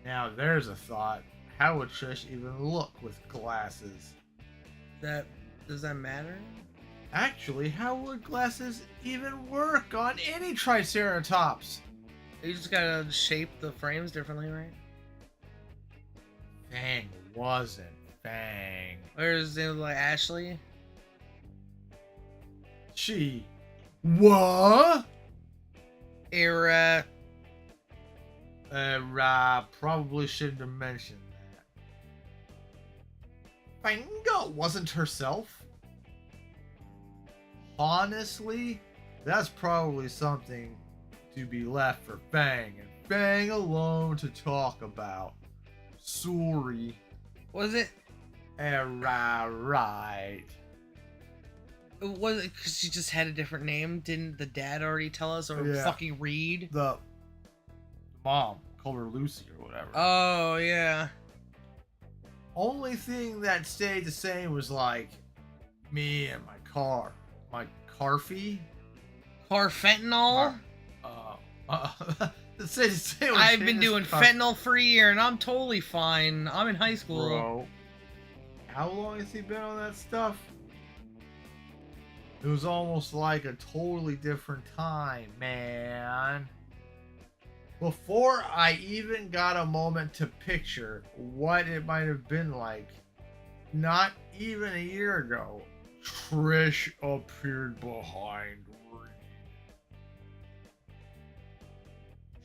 Now there's a thought. How would Trish even look with glasses? Does that matter? Actually, how would glasses even work on any Triceratops? You just gotta shape the frames differently, right? Fang wasn't Fang. Or is it like Ashley? She. What? Era. Probably shouldn't have mentioned that. Fanga wasn't herself. Honestly, that's probably something to be left for Fang and Fang alone to talk about. Sorry. Was it? Right. Was it because she just had a different name? Didn't the dad already tell us? Or Yeah. fucking Reed? The mom called her Lucy or whatever. Oh, yeah. Only thing that stayed the same was like me and my car. My car fee. Carfentanil? I've been doing fentanyl for a year and I'm totally fine. I'm in high school. Bro, how long has he been on that stuff? It was almost like a totally different time, man. Before I even got a moment to picture what it might have been like, not even a year ago, Trish appeared behind Reed.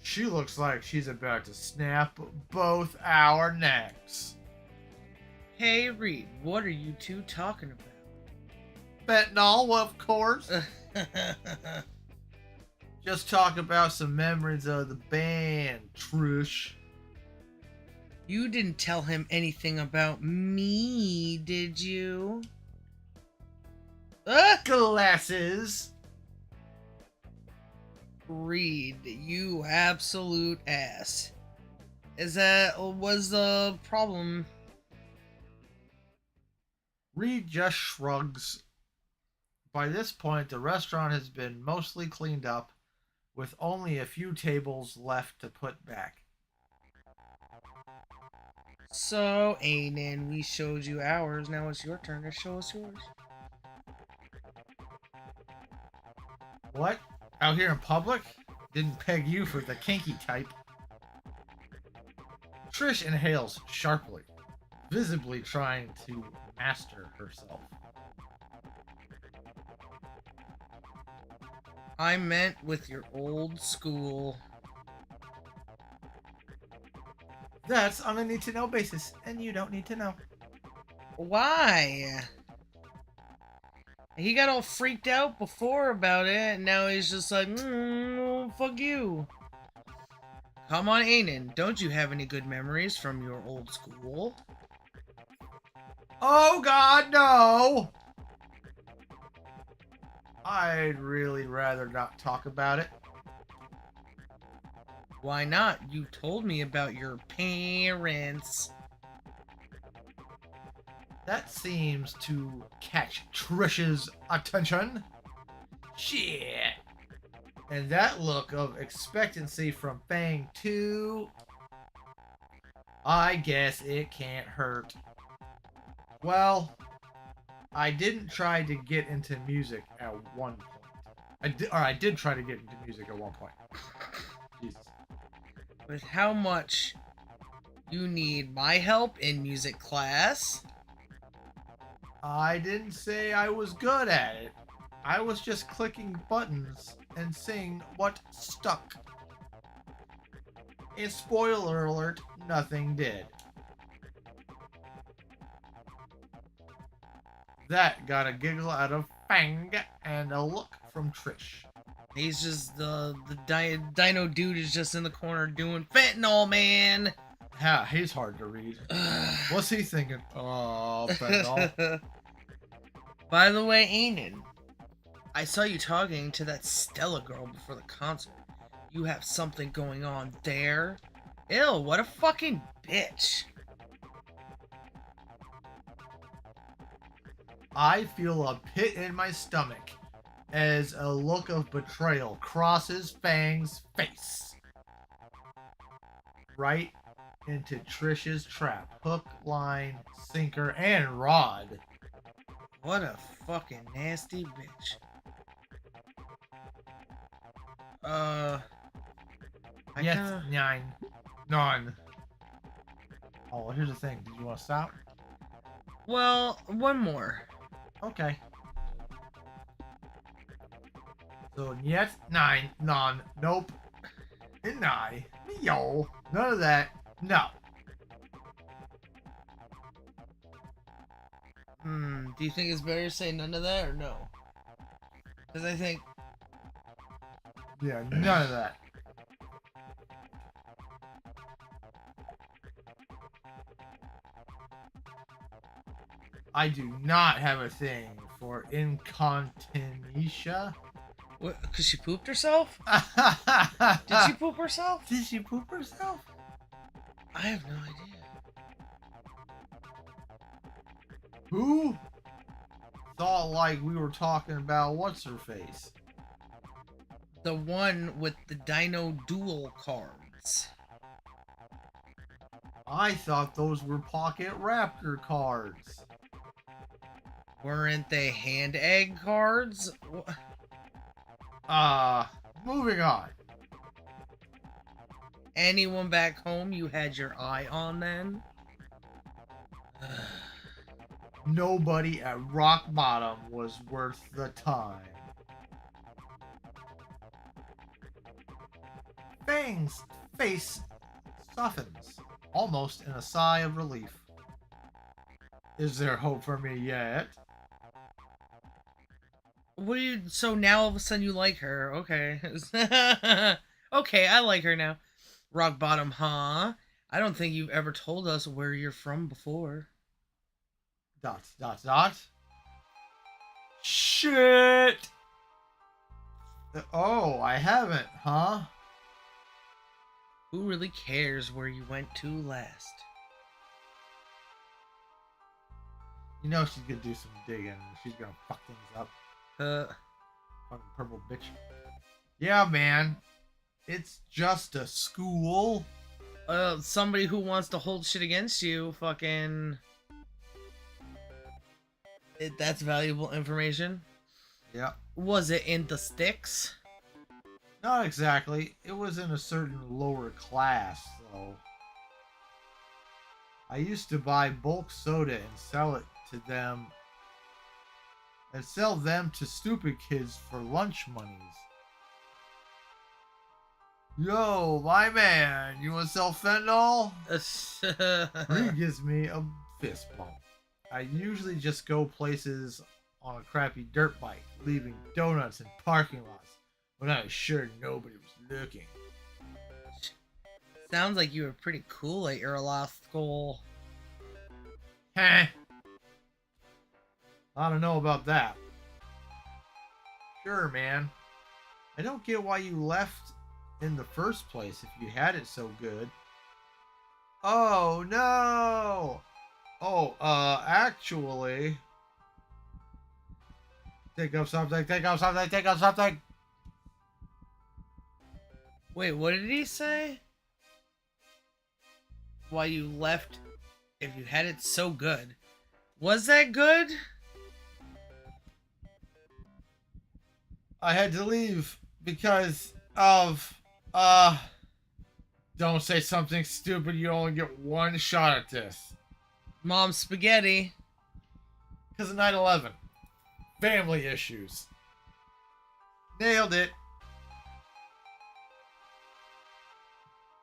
She looks like she's about to snap both our necks. Hey, Reed, what are you two talking about? Fentanyl, of course. Just talk about some memories of the band, Trish. You didn't tell him anything about me, did you? Glasses. Reed, you absolute ass. Was the problem? Reed just shrugs. By this point, the restaurant has been mostly cleaned up, with only a few tables left to put back. So, Aiden, we showed you ours. Now it's your turn to show us yours. What? Out here in public? Didn't peg you for the kinky type. Trish inhales sharply, visibly trying to master herself. I meant with your old school. That's on a need-to-know basis, and you don't need to know. Why? He got all freaked out before about it, and now he's just like, fuck you. Come on, Aiden, don't you have any good memories from your old school? Oh God, no! I'd really rather not talk about it. Why not? You told me about your parents. That seems to catch Trish's attention. Shit. And that look of expectancy from Fang too. I guess it can't hurt. Well, I didn't try to get into music at one point. I did try to get into music at one point. Jesus. With how much you need my help in music class? I didn't say I was good at it. I was just clicking buttons and seeing what stuck. And spoiler alert, nothing did. That got a giggle out of Fang and a look from Trish. He's just the dino dude is just in the corner doing fentanyl, man. Yeah, he's hard to read. What's he thinking? Oh, fentanyl. By the way, Aiden, I saw you talking to that Stella girl before the concert. You have something going on there? Ew, what a fucking bitch. I feel a pit in my stomach as a look of betrayal crosses Fang's face. Right into Trish's trap. Hook, line, sinker, and rod. What a fucking nasty bitch. Yes, none. Oh, here's the thing. Did you want to stop? Well, one more. Okay. So, yet, 9, none, nope, and I, yo, none of that, no. Do you think it's better to say none of that or no? Because I think... Yeah, none of that. I do not have a thing for incontinentia. What? Because she pooped herself? Did she poop herself? Did she poop herself? I have no idea. Who? Thought like we were talking about what's her face. The one with the Dino Duel cards. I thought those were Pocket Raptor cards. Weren't they hand egg cards? Moving on. Anyone back home you had your eye on then? Nobody at rock bottom was worth the time. Fang's face softens, almost in a sigh of relief. Is there hope for me yet? What do you... So now all of a sudden you like her. Okay. Okay, I like her now. Rock bottom, huh? I don't think you've ever told us where you're from before. ... Shit! Oh, I haven't, huh? Who really cares where you went to last? You know she's gonna do some digging. She's gonna fuck things up. Fucking purple bitch. Yeah, man. It's just a school. Somebody who wants to hold shit against you, fucking... That's valuable information. Yeah. Was it in the sticks? Not exactly. It was in a certain lower class, though. I used to buy bulk soda and sell it to them. And sell them to stupid kids for lunch monies. Yo, my man, you wanna sell fentanyl? He gives me a fist bump. I usually just go places on a crappy dirt bike, leaving donuts in parking lots when I was sure nobody was looking. Sounds like you were pretty cool at your last school. Heh. I don't know about that. Sure, man. I don't get why you left in the first place if you had it so good. Oh, no! Oh, actually... Take up something, take up something, take up something! Wait, what did he say? Why you left if you had it so good? Was that good? I had to leave because of, don't say something stupid, you only get one shot at this. Mom's spaghetti. Because of 9/11. Family issues. Nailed it.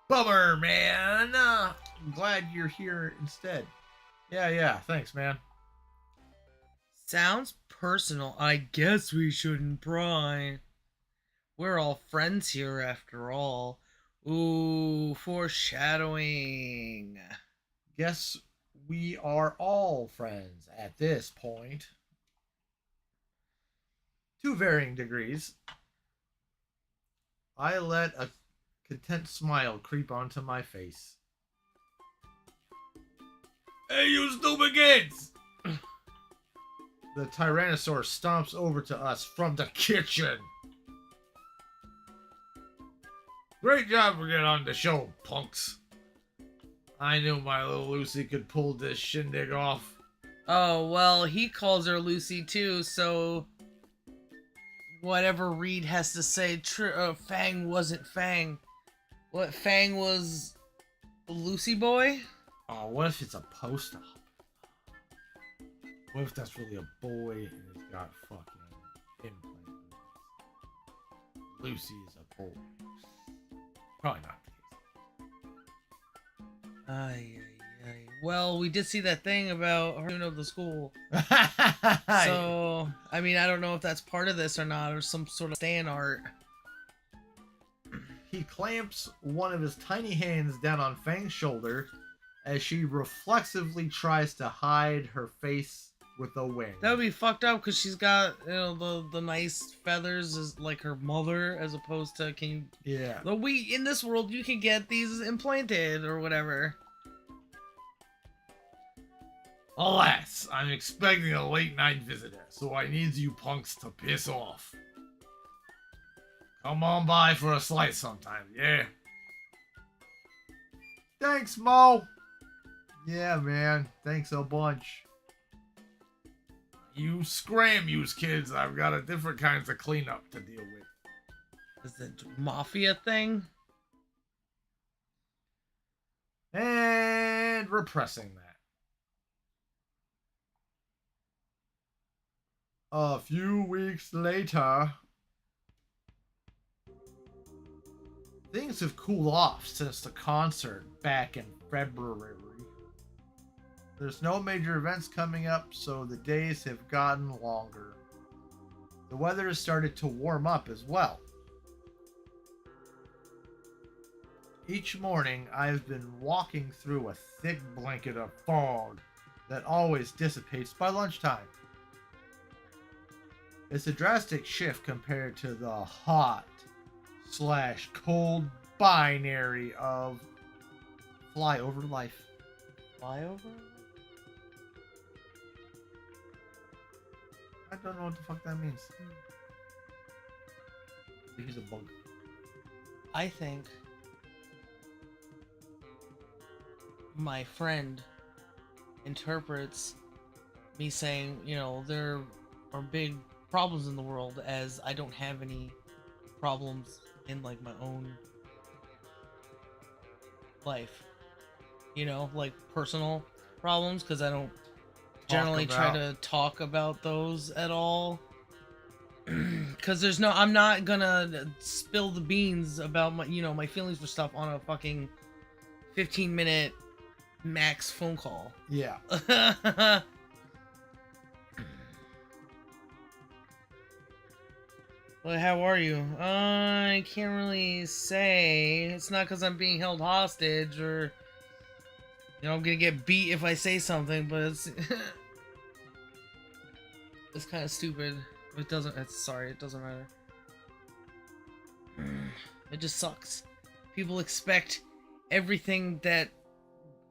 Bummer, man. I'm glad you're here instead. Yeah, thanks, man. Sounds personal. I guess we shouldn't pry. We're all friends here after all. Ooh, foreshadowing. Guess we are all friends at this point. To varying degrees. I let a content smile creep onto my face. Hey, you stupid kids! The Tyrannosaur stomps over to us from the kitchen. Great job for getting on the show, punks. I knew my little Lucy could pull this shindig off. Oh, well, he calls her Lucy too, so... Whatever Reed has to say, Fang wasn't Fang. What, Fang was Lucy boy? Oh, what if it's a post-op? What if that's really a boy and it's got fucking implant? Lucy is a boy. Probably not the case. Well, we did see that thing about her of the school. So, I mean, I don't know if that's part of this or not, or some sort of stan art. He clamps one of his tiny hands down on Fang's shoulder as she reflexively tries to hide her face with a wing. That would be fucked up because she's got, you know, the nice feathers as like her mother, as opposed to Yeah. But in this world you can get these implanted or whatever. Alas, I'm expecting a late night visitor, so I need you punks to piss off. Come on by for a slice sometime, yeah? Thanks, Mo! Yeah, man, thanks a bunch. You scram, you kids. I've got a different kinds of cleanup to deal with. Is it mafia thing? And repressing that. A few weeks later, things have cooled off since the concert back in February. There's no major events coming up, so the days have gotten longer. The weather has started to warm up as well. Each morning, I've been walking through a thick blanket of fog that always dissipates by lunchtime. It's a drastic shift compared to the hot/cold binary of flyover life. Flyover? I don't know what the fuck that means. He's a bug. I think my friend interprets me saying, you know, there are big problems in the world as I don't have any problems in like my own life. You know, like personal problems, because I don't generally try to talk about those at all. Because I'm not gonna spill the beans about my feelings for stuff on a fucking 15-minute max phone call. Yeah. Well, how are you? I can't really say. It's not because I'm being held hostage or, I'm gonna get beat if I say something, but it's... It's kind of stupid. It doesn't. It's sorry. It doesn't matter. It just sucks. People expect everything that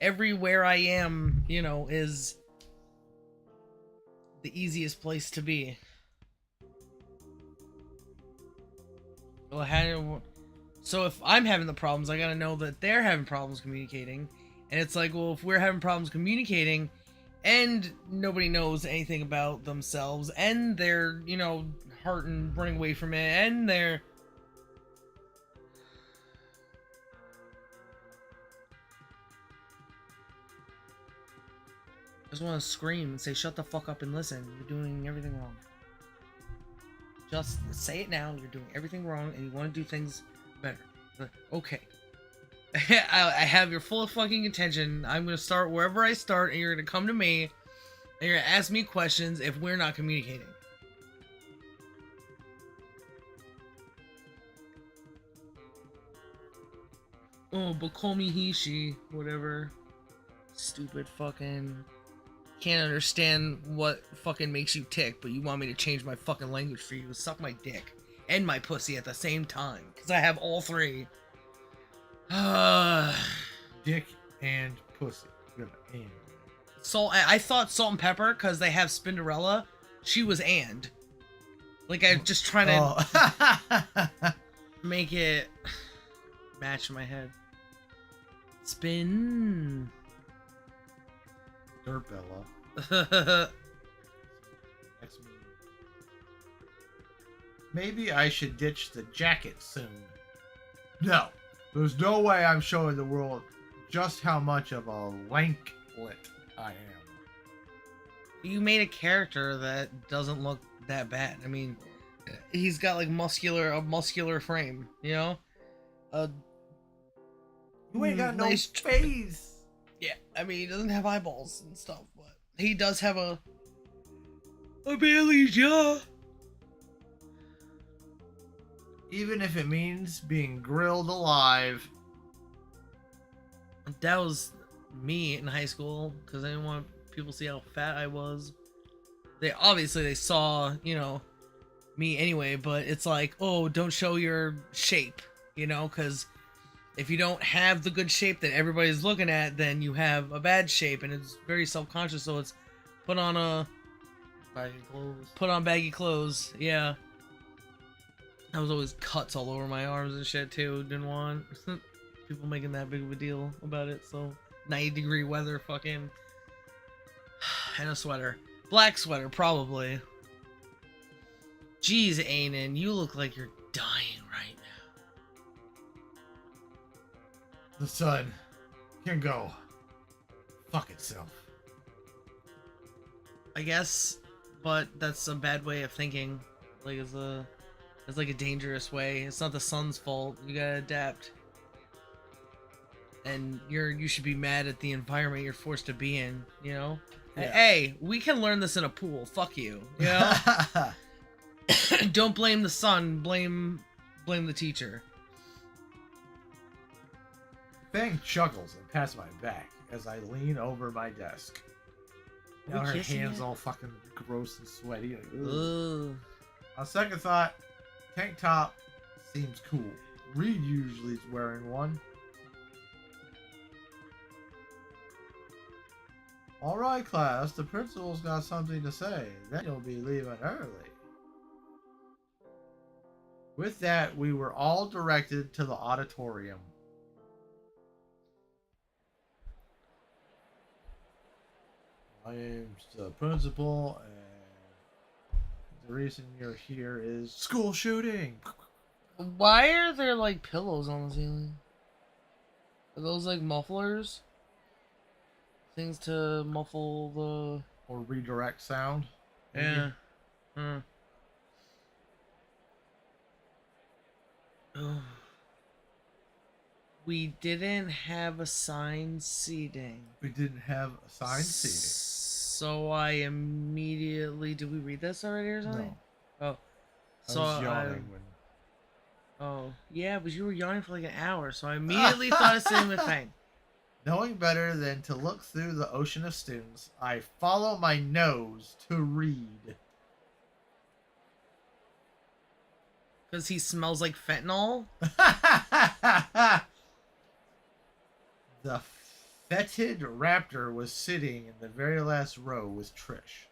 everywhere I am, you know, is the easiest place to be. Well, so if I'm having the problems, I gotta know that they're having problems communicating. And it's like, well, if we're having problems communicating and nobody knows anything about themselves and they're, you know, hurting, running away from it, and they're... I just want to scream and say, shut the fuck up and listen. You're doing everything wrong. Just say it now. You're doing everything wrong and you want to do things better. Okay. I have your full fucking attention. I'm going to start wherever I start and you're going to come to me and you're going to ask me questions if we're not communicating. Oh, but call me he, she, whatever. Stupid fucking... Can't understand what fucking makes you tick, but you want me to change my fucking language for you. Suck my dick. And my pussy at the same time. Because I have all three. Dick and pussy. Good. And. I thought salt and pepper, because they have Spinderella. She was and. Like, I'm just trying to make it match in my head. Spin. Dirbella. Maybe I should ditch the jacket soon. No, there's no way I'm showing the world just how much of a lanklet I am. You made a character that doesn't look that bad. I mean, he's got like a muscular frame, you know? You ain't got no nice face. Yeah, I mean, he doesn't have eyeballs and stuff, but he does have a Bailey's jaw. Even if it means being grilled alive. That was me in high school, because I didn't want people to see how fat I was. They saw, you know, me anyway, but it's like, oh, don't show your shape, you know, because if you don't have the good shape that everybody's looking at, then you have a bad shape, and it's very self-conscious, so it's put on baggy clothes, yeah. I was always cuts all over my arms and shit, too. Didn't want people making that big of a deal about it, so 90-degree weather, fucking... and a sweater. Black sweater, probably. Jeez, Aiden, you look like you're dying right now. The sun can go fuck itself. I guess, but that's a bad way of thinking. Like, it's like a dangerous way. It's not the sun's fault. You gotta adapt. And you should be mad at the environment you're forced to be in, you know? Yeah. Hey, we can learn this in a pool. Fuck you. You know? Don't blame the sun. Blame the teacher. Fang chuckles and pats my back as I lean over my desk. Now her hands all fucking gross and sweaty. Like, ugh. On second thought, tank top seems cool. Reed usually is wearing one. Alright, class, the principal's got something to say. Then you'll be leaving early. With that, we were all directed to the auditorium. I am the principal, and the reason you're here is school shooting. Why are there like pillows on the ceiling? Are those like mufflers? Things to muffle the... Or redirect sound? Yeah. Hmm. Oh. We didn't have assigned seating. We didn't have assigned seating. So I immediately... Did we read this already or something? No. Oh. So I was yawning when... Oh. Yeah, but you were yawning for like an hour, so I immediately thought of sitting with Fang. Knowing better than to look through the ocean of students, I follow my nose to read. Because he smells like fentanyl? The fetid raptor was sitting in the very last row with Trish.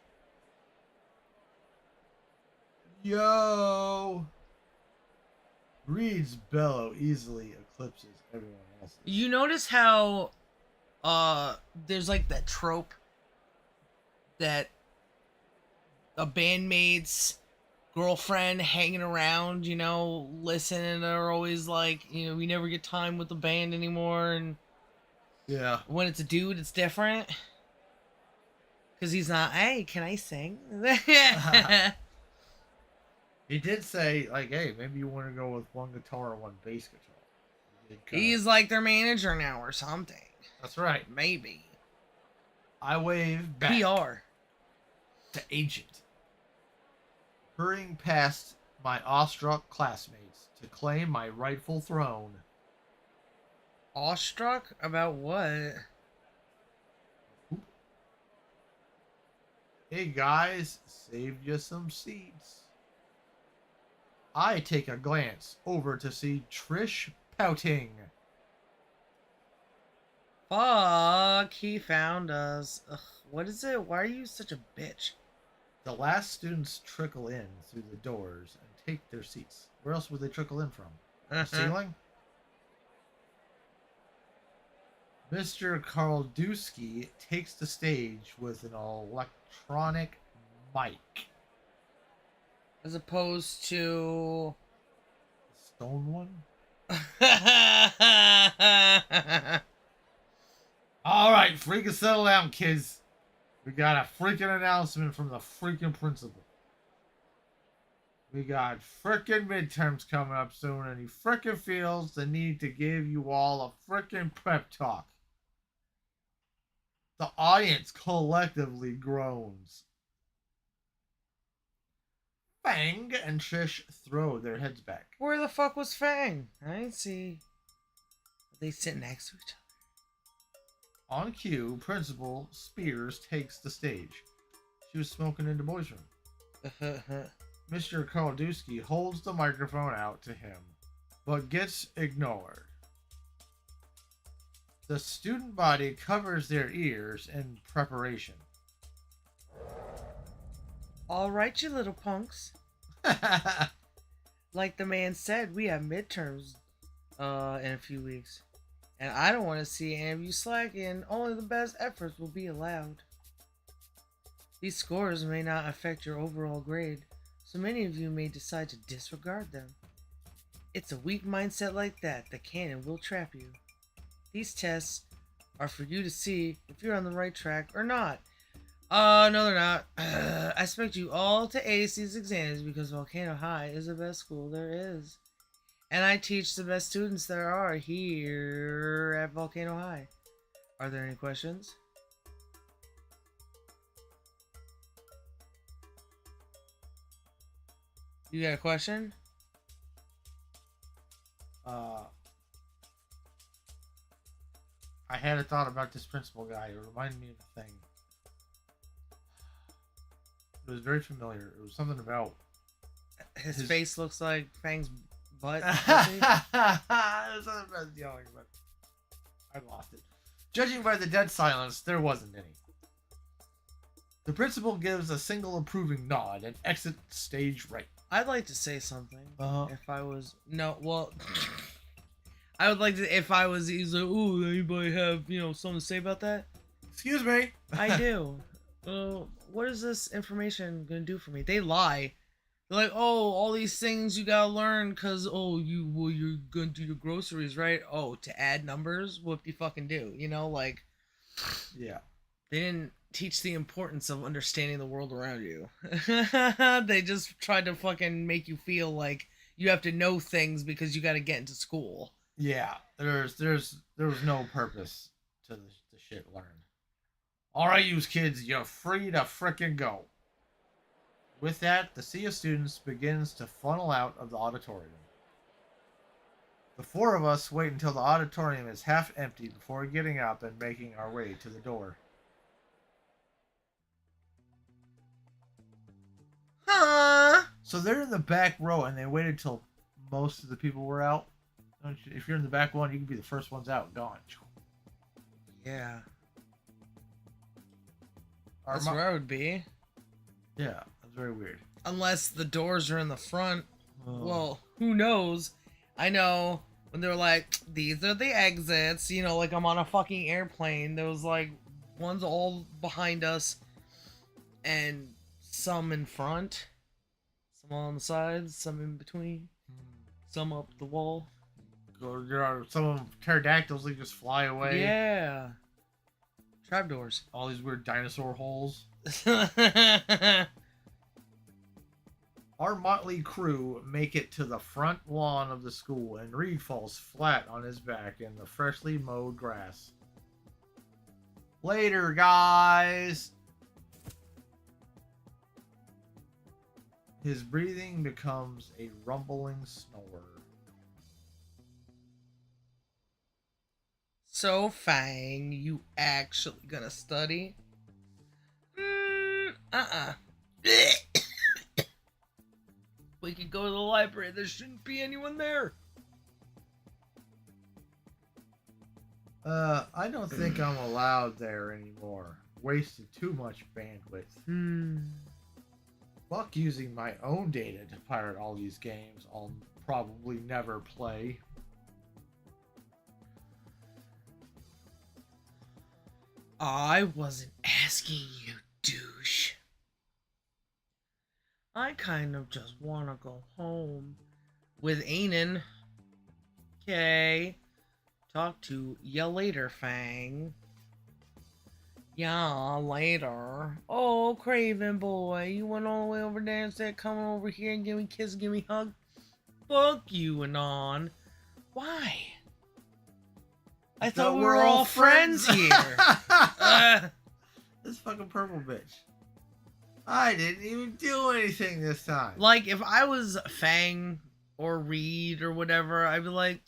Yo! Reed's bellow easily eclipses everyone else's. You notice how there's like that trope that a bandmate's girlfriend hanging around, you know, listening, are always like, you know, we never get time with the band anymore, and Yeah. when it's a dude, it's different. Because he's not, hey, can I sing? He did say, like, hey, maybe you want to go with one guitar or one bass guitar. He's like their manager now or something. That's right. Maybe. I wave back PR. to Agent, hurrying past my awestruck classmates to claim my rightful throne. Awestruck? About what? Hey guys, saved you some seats. I take a glance over to see Trish pouting. Fuck, he found us. Ugh, what is it? Why are you such a bitch? The last students trickle in through the doors and take their seats. Where else would they trickle in from? The ceiling? Mr. Karldewski takes the stage with an electronic mic. As opposed to... Stone one? Alright, freaking settle down, kids. We got a freaking announcement from the freaking principal. We got freaking midterms coming up soon, and he freaking feels the need to give you all a freaking prep talk. The audience collectively groans. Fang and Trish throw their heads back. Where the fuck was Fang? I didn't see. Are they sitting next to each On cue, Principal Spears takes the stage. She was smoking in the boys' room. Mr. Karldewski holds the microphone out to him, but gets ignored. The student body covers their ears in preparation. All right, you little punks. Like the man said, we have midterms in a few weeks. And I don't want to see any of you slacking. Only the best efforts will be allowed. These scores may not affect your overall grade, so many of you may decide to disregard them. It's a weak mindset like that can and will trap you. These tests are for you to see if you're on the right track or not. No, they're not. I expect you all to ace these exams because Volcano High is the best school there is. And I teach the best students there are here at Volcano High. Are there any questions? You got a question? I had a thought about this principal guy. It reminded me of a thing. It was very familiar. It was something about his face looks like Fang's butt. It was something about yelling, but I lost it. Judging by the dead silence, there wasn't any. The principal gives a single approving nod and exits stage right. I'd like to say something. If I was I would like to. If I was, he's like, oh, anybody have something to say about that? Excuse me. I do. What is this information gonna do for me? They lie. They're like, oh, all these things you gotta learn because you're gonna do your groceries, right? Oh, to add numbers, whoop you fucking do. Yeah. They didn't teach the importance of understanding the world around you. They just tried to fucking make you feel like you have to know things because you got to get into school. Yeah, there was no purpose to the shit learned. All right, you kids, you're free to frickin' go. With that, the sea of students begins to funnel out of the auditorium. The four of us wait until the auditorium is half empty before getting up and making our way to the door. Huh? So they're in the back row and they waited till most of the people were out. If you're in the back one, you can be the first ones out, gone. Yeah. Our That's mo- where I would be. Yeah, that's very weird. Unless the doors are in the front. Oh. Well, who knows? I know when they were like, these are the exits, you know, like I'm on a fucking airplane. There was like ones all behind us and some in front, some on the sides, some in between, some up the wall. There are some of them pterodactyls that just fly away. Yeah. Trapdoors. All these weird dinosaur holes. Our motley crew make it to the front lawn of the school, and Reed falls flat on his back in the freshly mowed grass. Later, guys! His breathing becomes a rumbling snore. So, Fang, you actually gonna study? We could go to the library. There shouldn't be anyone there. I don't think I'm allowed there anymore. Wasted too much bandwidth. Fuck using my own data to pirate all these games I'll probably never play. I wasn't asking you, douche. I kind of just want to go home with Anan. Okay. Talk to ya later, Fang. Yeah, later. Oh, Craven boy, you went all the way over there instead of coming over here and give me a kiss, give me a hug? Fuck you, Anon. Why? I thought we were all friends here. This fucking purple bitch. I didn't even do anything this time. Like, if I was Fang or Reed or whatever, I'd be like,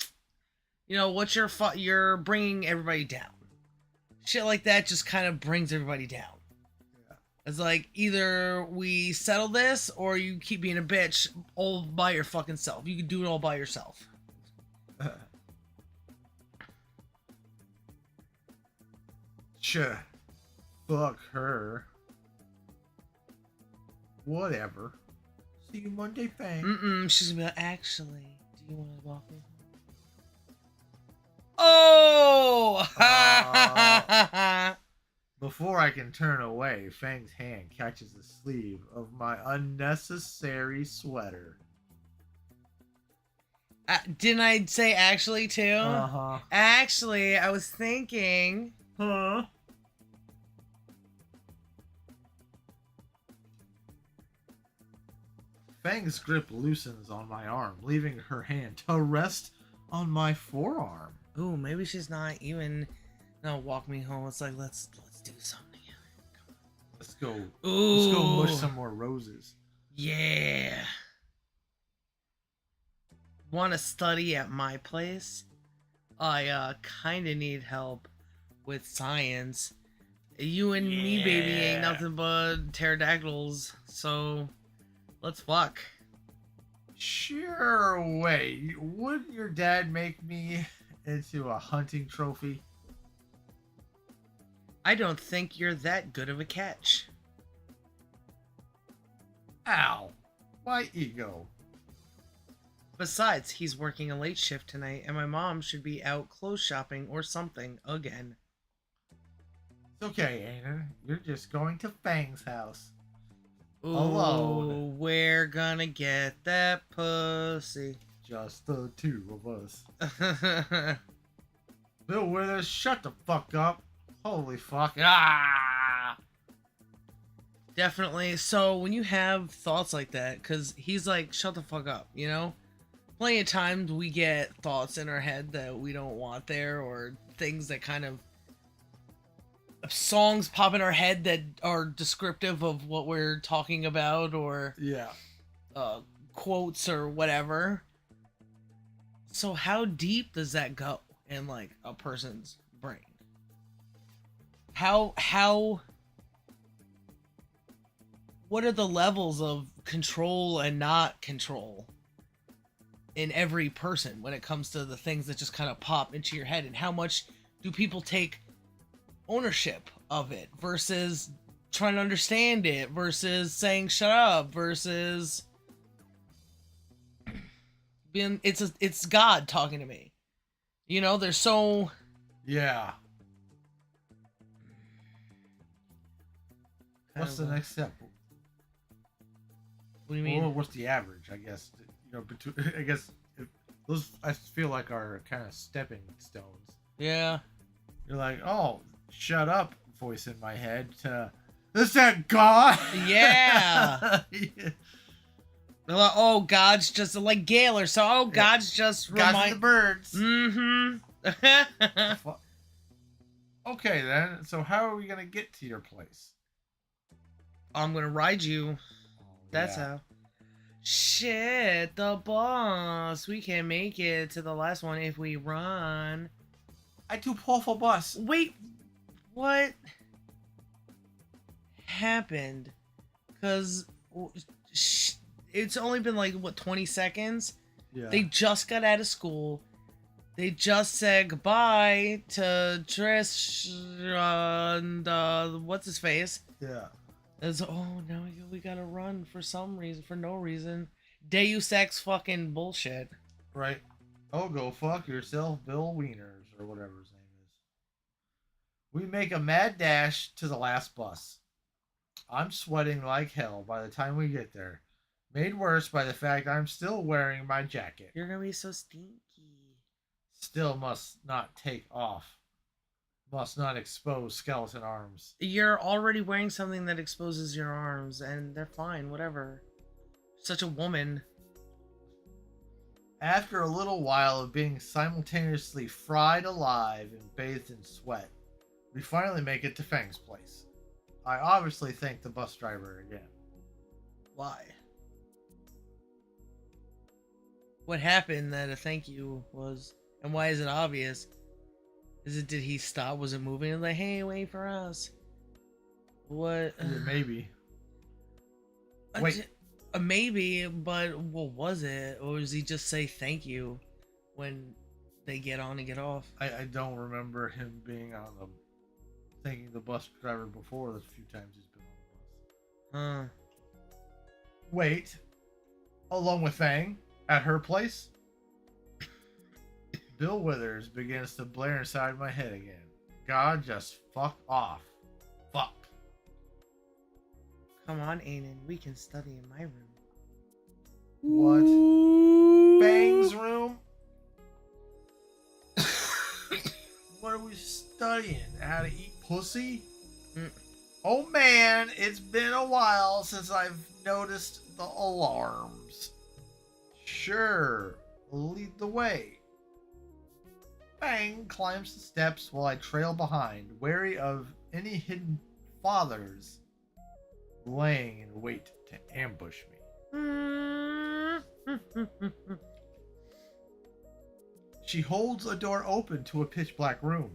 you know, what's you're bringing everybody down. Shit like that just kind of brings everybody down. Yeah. It's like, either we settle this or you keep being a bitch all by your fucking self. You can do it all by yourself. Sure. Fuck her. Whatever. See you Monday, Fang. She's gonna be like, actually, do you want to walk me home? Oh! Before I can turn away, Fang's hand catches the sleeve of my unnecessary sweater. Didn't I say actually too? Uh-huh. Actually, I was thinking. Huh? Fang's grip loosens on my arm, leaving her hand to rest on my forearm. Ooh, maybe she's not even gonna walk me home. It's like, let's do something together. Come on. Let's go. Ooh. Let's go mush some more roses. Yeah. Want to study at my place? I kind of need help with science. You and me, baby, ain't nothing but pterodactyls. So, let's fuck. Sure, wait. Wouldn't your dad make me into a hunting trophy? I don't think you're that good of a catch. Ow. My ego. Besides, he's working a late shift tonight, and my mom should be out clothes shopping or something again. It's okay, Aiden. You're just going to Fang's house. Ooh, Alone. we're gonna get that pussy. Just the two of us. Bill Withers, shut the fuck up. Holy fuck. Ah! Definitely. So when you have thoughts like that, because he's like, shut the fuck up, you know? Plenty of times we get thoughts in our head that we don't want there, or things that kind of songs pop in our head that are descriptive of what we're talking about, or Yeah. quotes or whatever. So how deep does that go in like a person's brain? How what are the levels of control and not control? in every person when it comes to the things that just kind of pop into your head, and how much do people take ownership of it versus trying to understand it versus saying shut up versus being it's God talking to me. You know, they're so Yeah. What's the next step? What do you mean? Well, what's the average? I guess I guess those I feel like are kind of stepping stones. Yeah. You're like, oh, shut up, voice in my head. Is that God? Yeah. Yeah. They're like, oh, God's just like Gaylor, so oh, God's just God's the birds. Mm-hmm. Okay then. So how are we gonna get to your place? I'm gonna ride you. That's how. Shit, the boss. We can make it to the last one if we run. I do pull for bus. Wait, what happened? Because it's only been like, what, 20 seconds? Yeah. They just got out of school. They just said goodbye to Trish and what's his face? Yeah. It's, oh, now we gotta run for some reason, for no reason. Deus Ex fucking bullshit. Right. Oh, go fuck yourself, Bill Wieners, or whatever his name is. We make a mad dash to the last bus. I'm sweating like hell by the time we get there. Made worse by the fact I'm still wearing my jacket. You're gonna be so stinky. Still must not take off. Must not expose skeleton arms. You're already wearing something that exposes your arms, and they're fine, whatever. Such a woman. After a little while of being simultaneously fried alive and bathed in sweat, we finally make it to Fang's place. I obviously thank the bus driver again. Why? What happened that a thank you was, and why is it obvious? Did he stop? Was it moving? Like, hey, wait for us. What? Yeah, maybe. Wait. Maybe, but what was it? Or does he just say thank you when they get on and get off? I don't remember him being on the thanking the bus driver before the few times he's been on the bus. Wait. Along with Fang at her place? Bill Withers begins to blare inside my head again. God, just fuck off. Fuck. Come on, Aiden. We can study in my room. What? Fang's room? What are we studying? How to eat pussy? Oh man, it's been a while since I've noticed the alarms. Sure, lead the way. Fang climbs the steps while I trail behind, wary of any hidden fathers laying in wait to ambush me. She holds a door open to a pitch black room,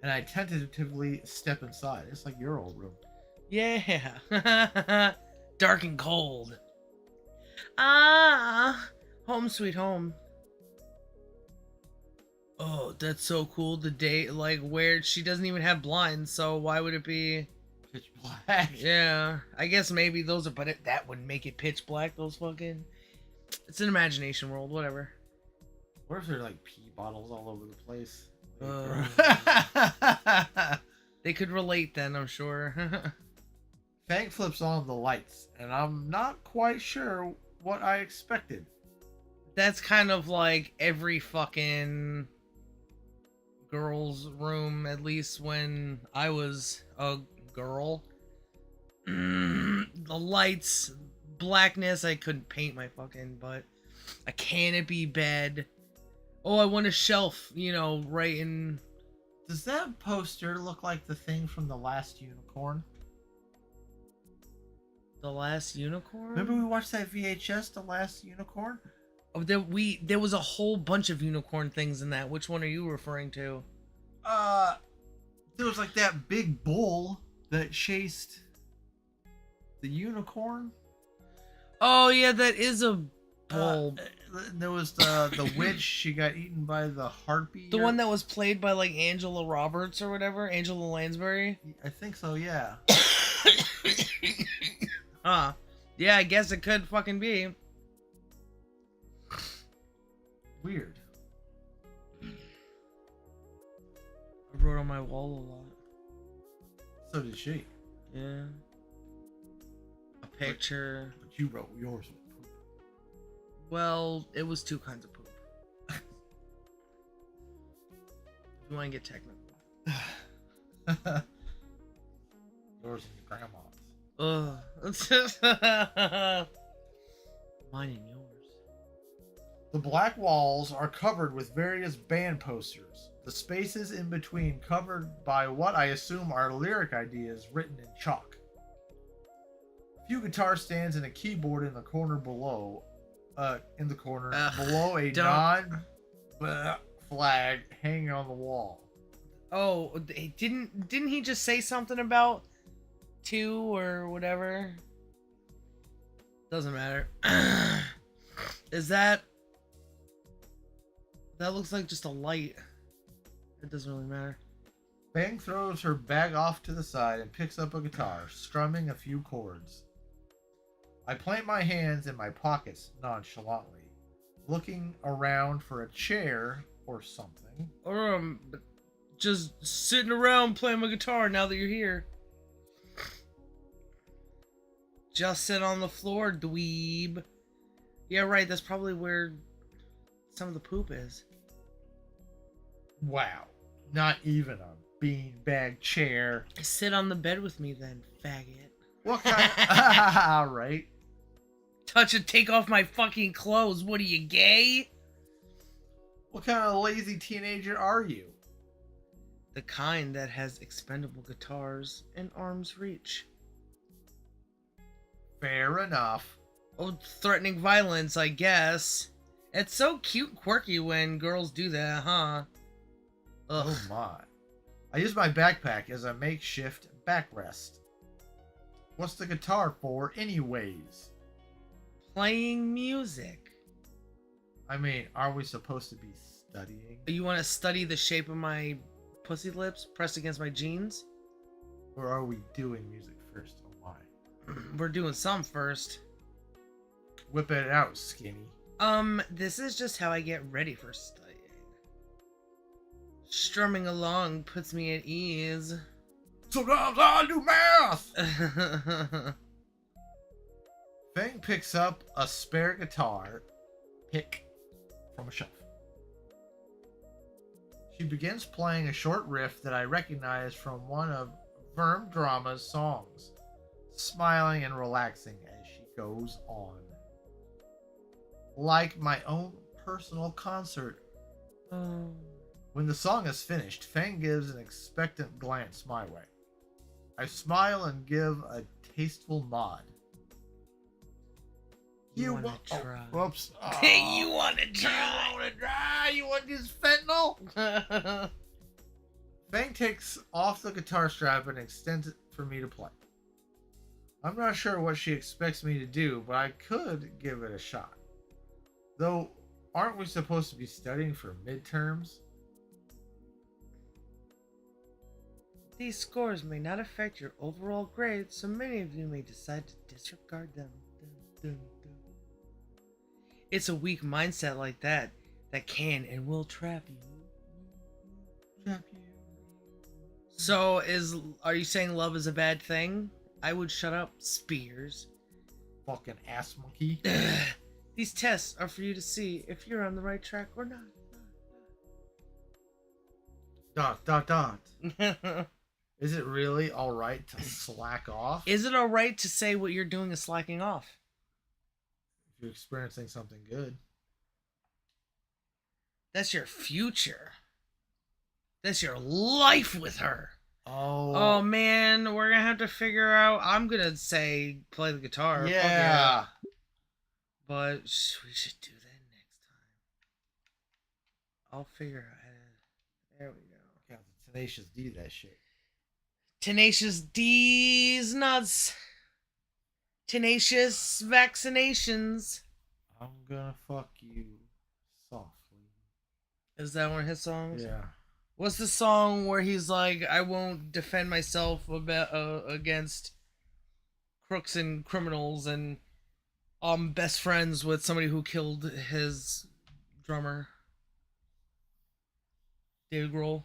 and I tentatively step inside. It's like your old room. Yeah. Dark and cold. Ah, home sweet home. Oh, that's so cool. The day, like, where she doesn't even have blinds, so why would it be Pitch black. Yeah, I guess maybe those are, but that would make it pitch black. Those fucking, it's an imagination world. Whatever. What if there are like pee bottles all over the place? They could relate then, I'm sure. Fang flips on the lights, and I'm not quite sure what I expected. That's kind of like every fucking girl's room, at least when I was a girl. The lights, blackness, I couldn't paint my fucking butt. A canopy bed. Oh, I want a shelf, you know, right in... Does that poster look like the thing from The Last Unicorn? The Last Unicorn? Remember we watched that VHS, The Last Unicorn? Oh, there was a whole bunch of unicorn things in that. Which one are you referring to? There was like that big bull that chased the unicorn. Oh yeah, that is a bull. There was the witch. She got eaten by the harpy. The one that was played by like Angela Roberts or whatever, Angela Lansbury. I think so. Yeah. Huh. Yeah, I guess it could fucking be. Weird. I wrote on my wall a lot. So did she. Yeah. A picture. But you wrote yours with poop. Well, it was two kinds of poop. If you want to get technical. Yours and your grandma's. Ugh. Mine and yours. The black walls are covered with various band posters. The spaces in between covered by what I assume are lyric ideas written in chalk. A few guitar stands and a keyboard in the corner below. Below a non flag hanging on the wall. Oh, didn't he just say something about two or whatever? Doesn't matter. Is that looks like just a light. It doesn't really matter. Bang throws her bag off to the side and picks up a guitar, strumming a few chords. I plant my hands in my pockets nonchalantly, looking around for a chair or something. Or just sitting around playing my guitar now that you're here. Just sit on the floor, dweeb. Yeah, right, that's probably where some of the poop is. Wow. Not even a beanbag chair. Sit on the bed with me then, faggot. What kind of... Alright. Touch and take off my fucking clothes. What are you, gay? What kind of lazy teenager are you? The kind that has expendable guitars and arm's reach. Fair enough. Oh, threatening violence, I guess. It's so cute and quirky when girls do that, huh? Ugh. Oh my. I use my backpack as a makeshift backrest. What's the guitar for anyways? Playing music. I mean, are we supposed to be studying? You want to study the shape of my pussy lips pressed against my jeans? Or are we doing music first? Oh my. We're doing some first. Whip it out, skinny. This is just how I get ready for studying. Strumming along puts me at ease. Sometimes I do math! Fang picks up a spare guitar pick from a shelf. She begins playing a short riff that I recognize from one of Verm Drama's songs, smiling and relaxing as she goes on. Like my own personal concert. Oh. When the song is finished, Fang gives an expectant glance my way. I smile and give a tasteful nod. You wanna try? Whoops. You wanna try? You wanna try? You want this fentanyl? Fang takes off the guitar strap and extends it for me to play. I'm not sure what she expects me to do, but I could give it a shot. Though, aren't we supposed to be studying for midterms? These scores may not affect your overall grade, so many of you may decide to disregard them. Dun, dun, dun. It's a weak mindset like that can and will trap you. Trap you. So, are you saying love is a bad thing? I would shut up, Spears. Fucking ass monkey. These tests are for you to see if you're on the right track or not. Dot. Is it really alright to slack off? Is it alright to say what you're doing is slacking off? If you're experiencing something good. That's your future. That's your life with her. Oh man, we're gonna have to figure out. I'm gonna say play the guitar. Yeah. But we should do that next time. I'll figure out how to... There we go. Yeah, the Tenacious D that shit. Tenacious D's nuts. Tenacious vaccinations. I'm gonna fuck you softly. Is that one of his songs? Yeah. What's the song where he's like, I won't defend myself against crooks and criminals, and I'm best friends with somebody who killed his drummer, David Grohl.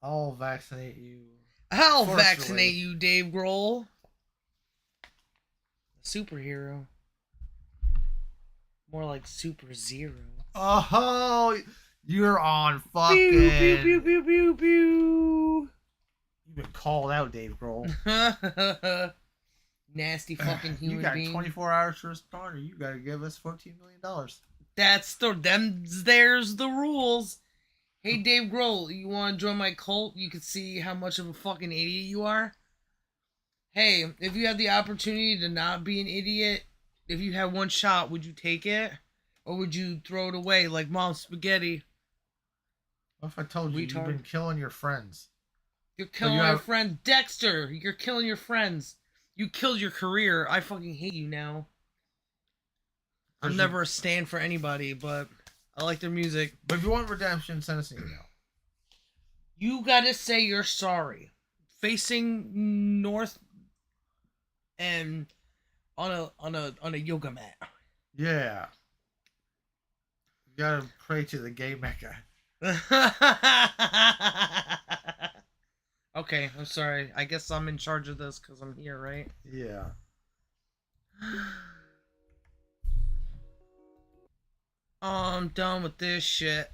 I'll vaccinate you. I'll Forcefully. vaccinate you, Dave Grohl. Superhero. More like Super Zero. Oh, you're on fucking. Pew, pew, pew, pew, pew, pew. You've been called out, Dave Grohl. Nasty fucking human You got being. 24 hours to respond, or you gotta give us $14 million. There's the rules. Hey, Dave Grohl, you want to join my cult? You can see how much of a fucking idiot you are. Hey, if you had the opportunity to not be an idiot, if you had one shot, would you take it? Or would you throw it away like mom's spaghetti? What if I told you you've been killing your friends? You're killing my friend Dexter. You're killing your friends. You killed your career. I fucking hate you now. I'm never a stand for anybody, but I like their music. But if you want redemption, send us an email. You gotta say you're sorry. Facing north and on a yoga mat. Yeah. You gotta pray to the gay Mecca. Okay, I'm sorry. I guess I'm in charge of this because I'm here, right? Yeah. Oh, I'm done with this shit.